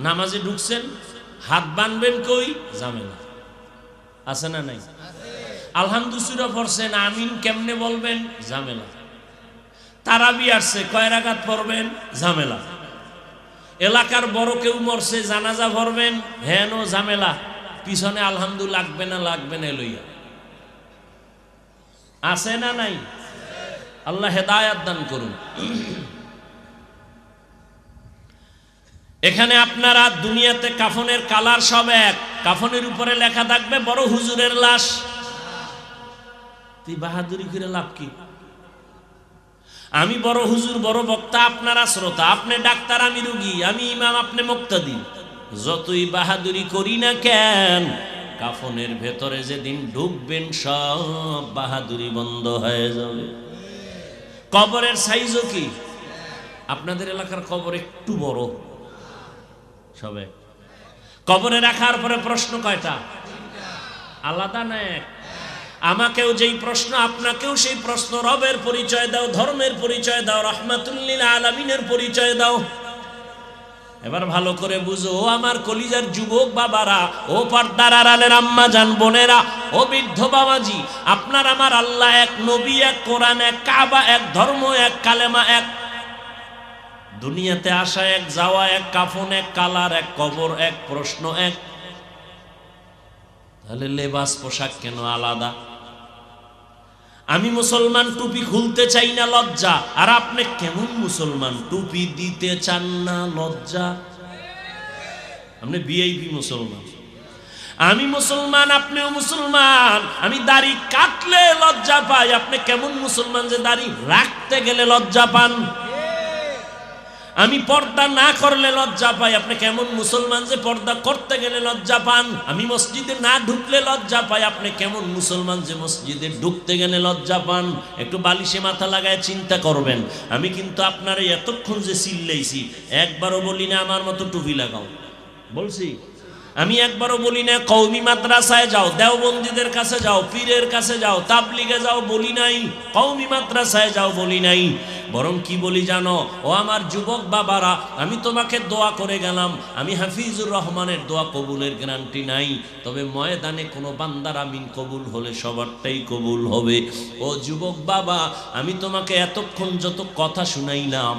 A: নামাজে ঢুকছেন, হাত বানবেন কই? ঝামেলা আছে না নাই? আলহামদুলিল্লাহ পড়ছেন, আমিন কেমনে বলবেন? ঝামেলা। তারাবি আসছে, কয় রাকাত পড়বেন? ঝামেলা। এলাকার বড় কেউ মরছে, জানাজা পড়বেন, হেন ঝামেলা। পিছনে আলহামদুলিল্লাহ লাগবে না লাগবে না লইয়া আছে না নাই? আল্লাহ হেদায়াত দান করুন। এখানে আপনারা দুনিয়াতে কাফনের কালার সব এক, কাফনের উপরে লেখা থাকবে বড় হুজুরের লাশ। তুই বাহাদুরি করে লাভ কি? আমি বড় হুজুর, বড় বক্তা, আপনারা শ্রোতা, আপনি ডাক্তার, আমি রুগী, আমি ইমাম, আপনি মুক্তাদি। যতই বাহাদুরি করি না কেন, কাফনের ভেতরে যেদিন ঢুকবেন সব বাহাদুরি বন্ধ হয়ে যাবে। কবরের সাইজও কি? আপনাদের এলাকার কবর একটু বড়, সবে কবরে রাখার পরে প্রশ্ন কয়টা? আলাদা না এক? আমাকেও যেই প্রশ্ন, আপনাকেও সেই প্রশ্ন। রবের পরিচয় দাও, ধর্মের পরিচয় দাও, রাহমাতুল লিল আলামিনের পরিচয় দাও। এবার ভালো করে বুঝো, ও আমার কলিজার যুবক বাবারা, ও পর্দার আড়ালের আম্মা জান বোনেরা, ও বৃদ্ধ বাবাজি, আপনার আমার আল্লাহ এক, নবী এক, কোরআন এক, কাবা এক, ধর্ম এক, কালেমা এক, দুনিয়াতে আসা এক, যাওয়া এক, কাফন এক, কালার এক, কবর এক, প্রশ্ন এক। তাহলে লেবাস পোশাক কেন আলাদা? আমি মুসলমান, টুপি খুলতে চাই না, লজ্জা। আর আপনি কেমন মুসলমান, টুপি দিতে চান না, লজ্জা? আপনি ভিআইপি মুসলমান। আমি মুসলমান, আপনিও মুসলমান। আমি দাড়ি কাটলে লজ্জা পাই, আপনি কেমন মুসলমান যে দাড়ি রাখতে গেলে লজ্জা পান? আমি পর্দা না করলে লজ্জা পাই, আপনি কেমন মুসলমান যে পর্দা করতে গেলে লজ্জা পান? আমি মসজিদে না ঢুকলে লজ্জা পাই, আপনি কেমন মুসলমান যে মসজিদে ঢুকতে গেলে লজ্জা পান? একটু বালিশে মাথা লাগায় চিন্তা করবেন। আমি কিন্তু আপনার এতক্ষণ যে চিল্লাইছি, একবারও বলি না আমার মতো টুপি লাগাও, বলছি? আমি একবারও বলি না কওমি মাদ্রাসায় যাও, দেওবন্দীদের কাছে যাও, পীরের কাছে যাও, তাবলিগে যাও, বলি নাই। কওমি মাদ্রাসায় যাও বলি নাই। বরং কি বলি জানো? ও আমার যুবক বাবারা, আমি তোমাকে দোয়া করে গেলাম। আমি হাফিজুর রহমানের দোয়া কবুলের গ্যারান্টি নাই, তবে ময়দানে কোনো বান্দার আমিন কবুল হলে সবারটাই কবুল হবে। ও যুবক বাবা, আমি তোমাকে এতক্ষণ যত কথা শুনাইলাম,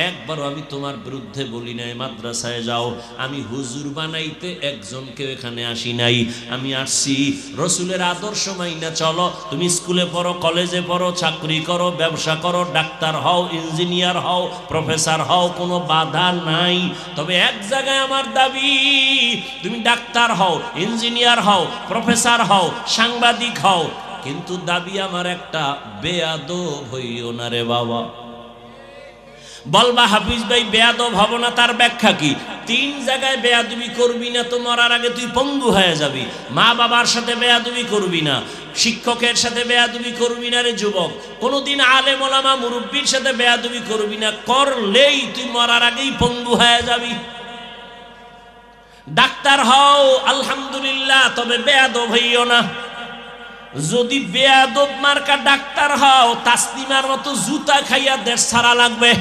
A: একবারও আমি তোমার বিরুদ্ধে বলি নাই মাদ্রাসায় যাও। আমি হুজুর বানাইতে 1 একজনকেও এখানে আসি নাই। আমি আসছি রসুলের আদর্শ মাইনা চলো। তুমি স্কুলে পড়ো, কলেজে পড়ো, চাকরি করো, ব্যবসা করো, ডাক্তার হও, ইঞ্জিনিয়ার হও, প্রফেসর হও, কোনো বাধা নাই। তবে এক জায়গায় আমার দাবি, তুমি ডাক্তার হও, ইঞ্জিনিয়ার হও, প্রফেসর হও, সাংবাদিক হও, কিন্তু দাবি আমার একটা, বেয়াদব হইও না রে বাবা। বলবা হাফিজ ভাই বেয়াদব হব না, তার ব্যাখ্যা কি? 3 জায়গায় বেয়াদবি করবি না তো মরার আগে তুই পঙ্গু হয়ে যাবি। মা বাবার সাথে বেয়াদবি করবি না, শিক্ষকের সাথে বেয়াদবি করবি না রে যুবক, কোনোদিন আলেম ওলামা মুরব্বির সাথে বেয়াদবি করবি না, করলেই তুই মরার আগেই পঙ্গু হয়ে যাবি। ডাক্তার হও আলহামদুলিল্লাহ, তবে বেয়াদব হইও না। যদি বেয়াদব মার্কা ডাক্তার হও, তাসলিমার মতো জুতা খাইয়া দেশ ছাড়া লাগবে।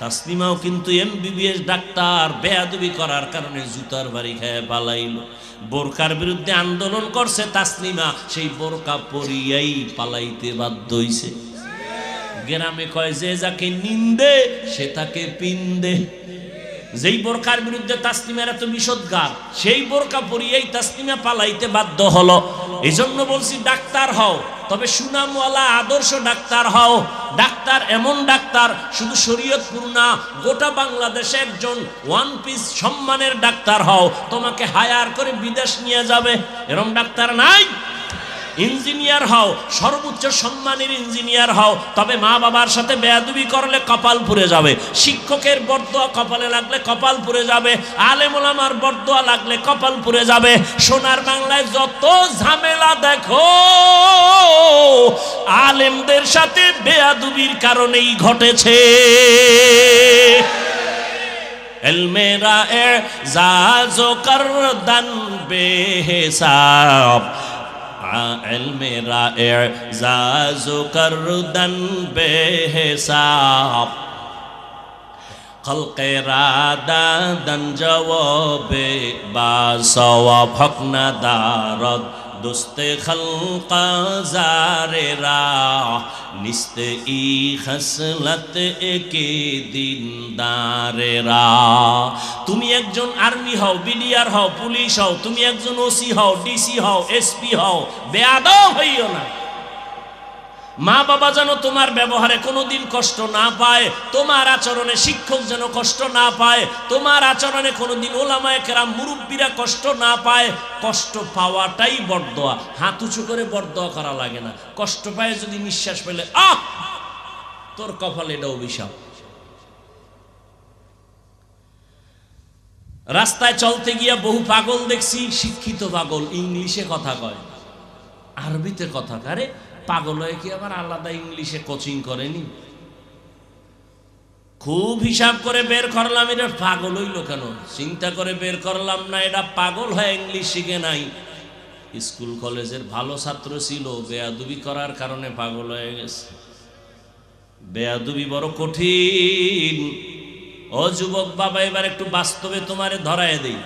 A: তাসলিমাও কিন্তু MBBS ডাক্তার, বেয়াদবি করার কারণে জুতার বাড়ি খেয়ে পালাইলো। বোরকার বিরুদ্ধে আন্দোলন করছে তাসলিমা, সেই বোরকা পরিয়াই পালাইতে বাধ্য হইছে। গ্রামে কয় যে যাকে নিন্দে সে তাকে পিন্দে। যেই বোরকার বিরুদ্ধে তাসলিমার এত বিষোদ্গার, সেই বোরকা পরিয়াই তাসলিমা পালাইতে বাধ্য হলো। এই জন্য বলছি ডাক্তার হও, তবে সুনামওয়ালা আদর্শ ডাক্তার হও। ডাক্তার এমন ডাক্তার, শুধু শরীয়তপুর না, গোটা বাংলাদেশে একজন ওয়ান পিস সম্মানের ডাক্তার হও, তোমাকে হায়ার করে বিদেশ নিয়ে যাবে, এরকম ডাক্তার নাই। ইঞ্জিনিয়ার হও, সর্বোচ্চ সম্মানের ইঞ্জিনিয়ার হও, তবে মা বাবার সাথে বেয়াদবি করলে কপাল পুড়ে যাবে। শিক্ষকের বরদোয়া কপালে লাগলে কপাল পুড়ে যাবে। আলেম ওলামার বরদোয়া লাগলে কপাল পুড়ে যাবে। সোনার বাংলায় যত ঝামেলা দেখো, আলেমদের সাথে বেয়াদবির কারণেই ঘটেছে। এলমেরা এজাজো করদান বেহিসাব, मेरा एजाज करदन बेहिसाब, खल्क़े रादादन जवाबे बासवाब, हक़ना दारद दोस्ते खल्क़ा ज़ारे राह, निस्ते ई खसलत एके दिनदारे राह। তুমি একজন আর্মি হও, বিডিআর হও, পুলিশ হও, তুমি একজন ওসি হও, ডিসি হও, এসপি হও, বেয়াদব হইও না। মা বাবা যেন তোমার ব্যবহারে কোনোদিন কষ্ট না পায়, তোমার আচরণে শিক্ষক যেন কষ্ট না পায়, তোমার আচরণে কোনোদিন ওলামায়ে কেরাম মুরব্বীরা কষ্ট না পায়। কষ্ট পাওয়াটাই বরদোয়া, হাত উঁচু করে বরদোয়া করা লাগে না। কষ্ট পায় যদি নিঃশ্বাস পেলে তোর কপালে এটা অভিশাপ। রাস্তায় চলতে গিয়া বহু পাগল দেখছি, শিক্ষিত পাগল, ইংলিশে কথা কয়, আরবিতে কথা কারে। পাগল হয়ে কি আবার আলাদা ইংলিশে কোচিং করেনি? খুব হিসাব করে বের করলাম এটা পাগল হইল কেন, চিন্তা করে বের করলাম না এটা পাগল হয়ে ইংলিশ শিখে নাই। স্কুল কলেজের ভালো ছাত্র ছিল, বেয়াদবি করার কারণে পাগল হয়ে গেছে। বেয়াদবি বড় কঠিন। ও যুবক বাবা, এবার একটু বাস্তবে তোমারে ধরায় দেই।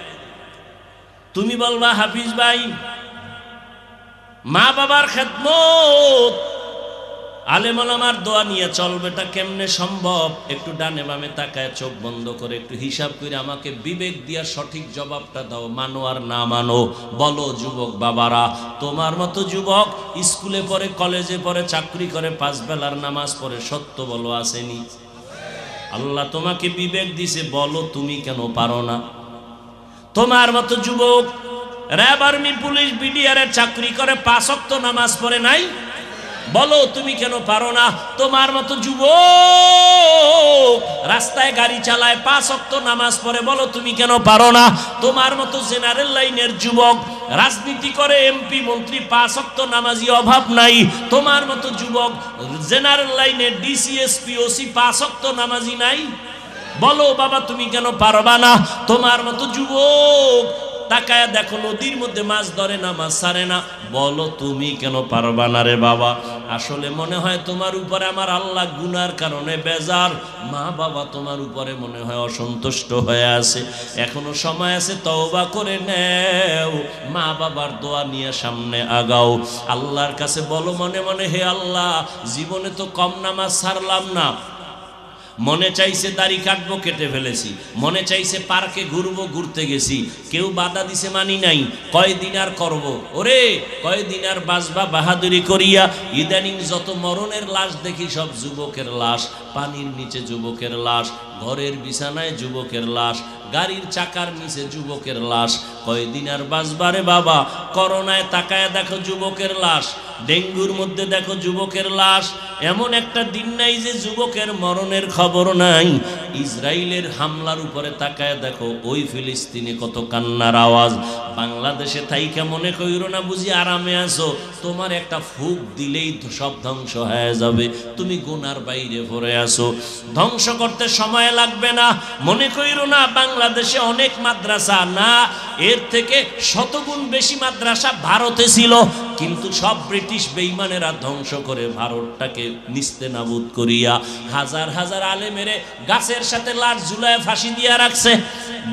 A: তুমি বলবা হাফিজ ভাই মা বাবার খেদমত, আলেম ওলামার দোয়া নিয়ে চলবে, এটা কেমনে সম্ভব? একটু ডানে বামে তাকায় চোখ বন্ধ করে একটু হিসাব করে আমাকে বিবেক দিয়া সঠিক জবাবটা দাও, মানো আর না মানো। বলো যুবক বাবারা, তোমার মতো যুবক স্কুলে পড়ে, কলেজে পড়ে, চাকরি করে, 5 বেলার নামাজ পড়ে, সত্য বলো আসেনি? আল্লাহ তোমাকে বিবেক দিছে, বলো তুমি কেন পারো না? তোমার মতো যুবক র্যাব, আর্মি, পুলিশ, বিডিআর এর চাকরি করে, 5 ওয়াক্ত নামাজ পড়ে নাই, বলো তুমি কেন পারো না? তোমার মতো যুবক রাস্তায় গাড়ি চালায়, 5 ওয়াক্ত নামাজ পড়ে, বলো তুমি কেন পারো না? তোমার মতো জেনারেল লাইনের যুবক রাজনীতি করে, এমপি মন্ত্রী, 5 ওয়াক্ত নামাজি অভাব নাই। তোমার মতো যুবক জেনারেল লাইনের ডিসি, এসপি, ওসি, 5 ওয়াক্ত নামাজি নাই, বলো বাবা তুমি কেন পারবা না? তোমার মতো যুবক তাকায়া দেখো নদীর মধ্যে মাছ ধরে না, মাছ ছাড়ে না, বলো তুমি কেন পারবা না রে বাবা? আসলে মনে হয় তোমার উপরে আমার আল্লাহ গুনার কারণে বেজার, মা বাবা তোমার উপরে মনে হয় অসন্তুষ্ট হয়ে আছে। এখনো সময় আছে, তওবা করে নেও, মা বাবার দোয়া নিয়ে সামনে আগাও। আল্লাহর কাছে বলো মনে মনে, হে আল্লাহ, জীবনে তো কম নামাজ ছাড়লাম না, মনে চাইছে দাড়ি কাটবো, কেটে ফেলেছি। মনে চাইছে পার্কে ঘুরবো, ঘুরতে গেছি। কেউ বাধা দিছে, মানি নাই। কয়দিন আর করব? ওরে কয়দিন আর বাঁচবা বাহাদুরি করিয়া? ইদানিং যত মরণের লাশ দেখি সব যুবকের লাশ। পানির নিচে যুবকের লাশ, ঘরের বিছানায় যুবকের লাশ, গাড়ির চাকার নিচে যুবকের লাশ। কয়দিন আর বাঁচবারে বাবা? করোনায় তাকায় দেখো যুবকের লাশ, ডেঙ্গুর মধ্যে দেখো যুবকের লাশ। এমন একটা দিন নাই যে যুবকের মরণের খবর নাই। ইসরায়েলের হামলার উপরে তাকায় দেখো, ওই ফিলিস্তিনে কত কান্নার আওয়াজ। বাংলাদেশে থাইকা মনে কইরো না বুঝি আরামে আছো, তোমার একটা ফুক দিলেই সব ধ্বংস হয়ে যাবে, তুমি গুনার বাইরে পড়ে আসো। ধ্বংস করতে সময় লাগবে না। মনে কইরো না বাংলাদেশে অনেক মাদ্রাসা, না, এর থেকে শতগুণ বেশি মাদ্রাসা ভারতে ছিল, কিন্তু সব ব্রিটিশ বেঈমানেরা ধ্বংস করে ভারতটাকে নিস্তেনাবুদ করিয়া হাজার হাজার আলেমেরে গাছের সাথে লাশ ঝুলায় ফাঁসি দিয়া রাখছে।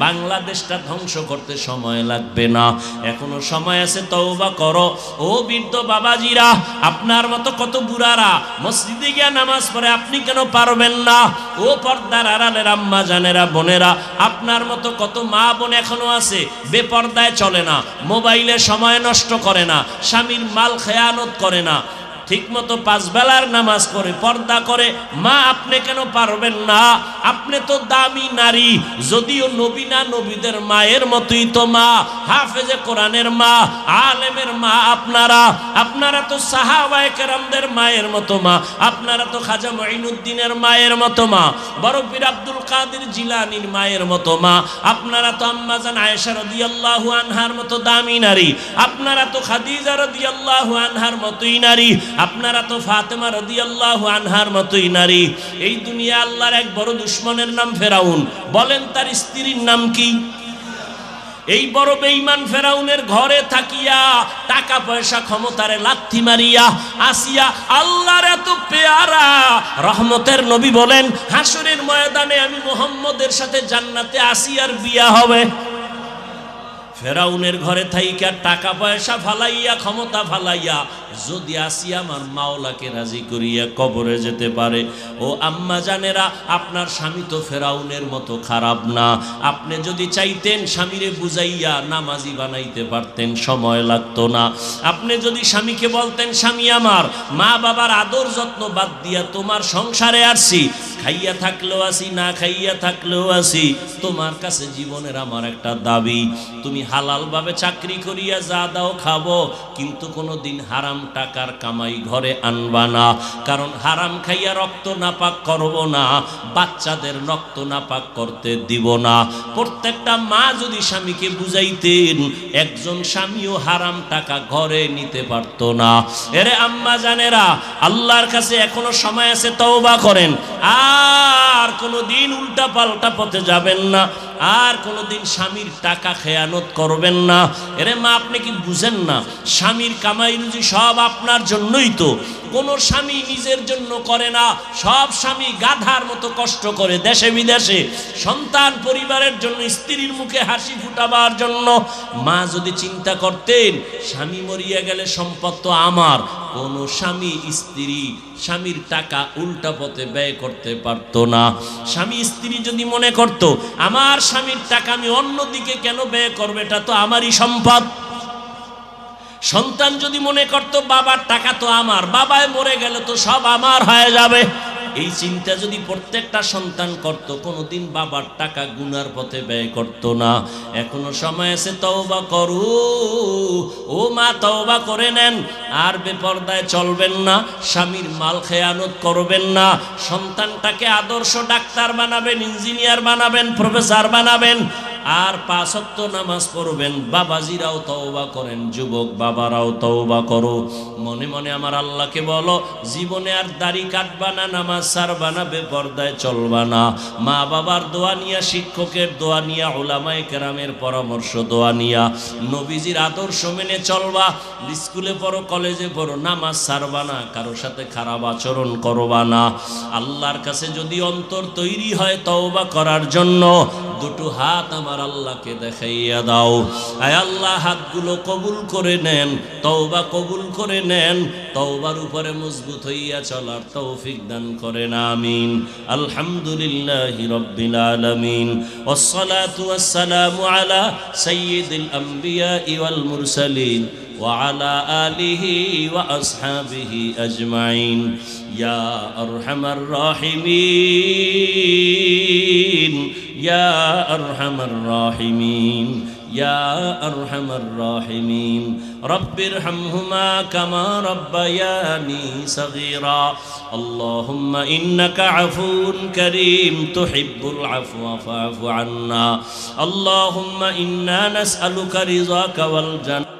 A: বাংলাদেশটা ধ্বংস করতে সময় লাগবে না, এখনো সময় আছে, তওবা করো। ও বৃদ্ধ বাবাজিরা, আপনার মতো কত বুড়ারা মসজিদে গিয়া নামাজ পড়ে, আপনি কেন পারবেন না? ও পর্দার আড়ালের আম্মা জানেরা, বোনেরা, আপনার মতো কত মা বোন এখনো আছে বেপর্দায় চলে না, মোবাইলে সময় নষ্ট করে না, স্বামীর মাল খেয়ানত করে না, ঠিকমতো 5 বেলার নামাজ করে পর্দা করে। মা, আপনি কেন পারবেন না? আপনি তো দামি নারী, যদিও নবী না, নবীদের মায়ের মতোই তো মা, হাফেজে কোরআনের মা, আলেমের মা। আপনারা তো সাহাবায়ে কেরামদের মায়ের মতো মা, আপনারা তো খাজা মুঈনুদ্দিনের মায়ের মতো মা, বড় পীর আব্দুল কাদের জিলানীর মায়ের মতো মা, আপনারা তো আম্মা জান আয়েশা রাদিয়াল্লাহু আনহার মতো দামি নারী, আপনারা তো খাদিজা রাদিয়াল্লাহু আনহার মতোই নারী, আপনারা তো ফাতেমা রাদিয়াল্লাহু আনহার মতোই নারী। এই দুনিয়া আল্লাহর এক বড় দুশমনের নাম ফেরাউন। বলেন তার স্ত্রীর নাম কি? এই বড় বেঈমান ফেরাউনের ঘরে থাকিয়া টাকা পয়সা ক্ষমতারে লাথি মারিয়া আসিয়া আল্লাহর এত পেয়ারা রহমতের নবী বলেন, হাসরের ময়দানে আমি মুহাম্মদের সাথে জান্নাতে আসিয়ার বিয়া হবে। ফেরাউনের ঘরে থাইকা টাকা পয়সা ফালাইয়া, ক্ষমতা ফালাইয়া যদি আসিয়া আমার মাওলাকে রাজি করিয়া কবরে যেতে পারে। ও আম্মা জানেরা, আপনার স্বামী তো ফেরাউনের মতো খারাপ না। আপনি যদি চাইতেন স্বামীরে বুঝাইয়া নামাজি বানাইতে পারতেন, সময় লাগতো না। আপনি যদি স্বামীকে বলতেন, স্বামী আমার, মা বাবার আদর যত্ন বাদ দিয়া তোমার সংসারে আসছি, খাইয়া থাকলেও আসি, না খাইয়া থাকলেও আসি, তোমার কাছে জীবনের আমার একটা দাবি, তুমি হালাল ভাবে চাকরি করিয়া যা দাও খাবো, কিন্তু কোনোদিন হারাম টাকার কামাই ঘরে আনবা না। কারণ হারাম খাইয়া রক্ত নাপাক করব না, বাচ্চাদের রক্ত নাপাক করতে দিব না। প্রত্যেকটা মা যদি স্বামীকে বুঝাইতেন, একজন স্বামীও হারাম টাকা ঘরে নিতে পারতো না। এরে আম্মা জানেরা, আল্লাহর কাছে এখনো সময় আছে, তওবা করেন। আর কোনোদিন উল্টা পাল্টা পথে যাবেন না, আর কোনোদিন স্বামীর টাকা খেয়ানত করবেন না। এরে মা, আপনি কি বুঝেন না? স্বামীর কামাই রুজি সব আপনার জন্যই তো। কোনো স্বামী নিজের জন্য করে না, সব স্বামী গাধার মতো কষ্ট করে দেশে বিদেশে সন্তান পরিবারের জন্য, স্ত্রীর মুখে হাসি ফুটাবার জন্য। মা যদি চিন্তা করতেন স্বামী মরিয়া গেলে সম্পদ তো আমার, কোনো স্বামী স্ত্রী স্বামীর টাকা উল্টা পথে ব্যয় করতে পারতো না। স্বামী স্ত্রী যদি মনে করত আমার স্বামীর টাকা আমি অন্যদিকে কেন ব্যয় করবো, এটা তো আমারই সম্পদ। সন্তান যদি মনে করত বাবার টাকা তো আমার, বাবায় মরে গেলে তো সব আমার হয়ে যাবে, এই চিন্তা যদি প্রত্যেকটা সন্তান করত, কোনোদিন বাবার টাকা গুনার পথে ব্যয় করত না। এখনো সময় আছে, তওবা করু। ও মা, তওবা করে নেন, আর বেপরদায় চলবেন না, স্বামীর মাল খেয়ানত করবেন না, সন্তানটাকে আদর্শ ডাক্তার বানাবেন, ইঞ্জিনিয়ার বানাবেন, প্রফেসর বানাবেন, আর 5 ওয়াক্ত নামাজ পড়বেন। বাবাজিরাও তওবা করেন, যুবক বাবারাও তওবা করো। মনে মনে আমার আল্লাহকে বলো, জীবনে আর দাড়ি কাটবা না, নামাজ ছাড়বা না, বেপরদায় চলবা না। মা বাবার দোয়া নিয়া, শিক্ষকের দোয়া নিয়া, উলামায়ে কেরামের পরামর্শ দোয়া নিয়া, নবীজির আদর্শ মেনে চলবা। স্কুলে পড়ো, কলেজে পড়ো, নামাজ ছাড়বা না, কারোর সাথে খারাপ আচরণ করবা না। আল্লাহর কাছে যদি অন্তর তৈরি হয় তওবা করার জন্য, দুটো হাত আমার আল্লাহকে দেখাইয়া দাও। আয় আল্লাহ, হাতগুলো কবুল করে নেন, তওবা কবুল করে নেন, তওবার উপরে মজবুত হইয়া চলার তৌফিক দান করেন, আমিন। আলহামদুলিল্লাহি রাব্বিল আলামিন, ওয়াসসালাতু ওয়াসসালামু আলা সাইয়্যিদিল আমবিয়া ওয়াল মুরসালিন ওয়া আলা আলিহি ওয়া আসহাবিহি আজমাইন। ইয়া আরহামার রাহিমিন, ইয়া আরহামার রাহিমিন, ইয়া আরহামার রাহিমিন। রব্বিরহামহুমা কামা রব্বায়ানি সগীরা। আল্লাহুম্মা ইন্নাকা আফুউন কারীম তুহিব্বুল আফওয়া ফা'ফু আন্না। আল্লাহুম্মা ইন্না নাসআলুকা রিযাকা ওয়াল জান্নাহ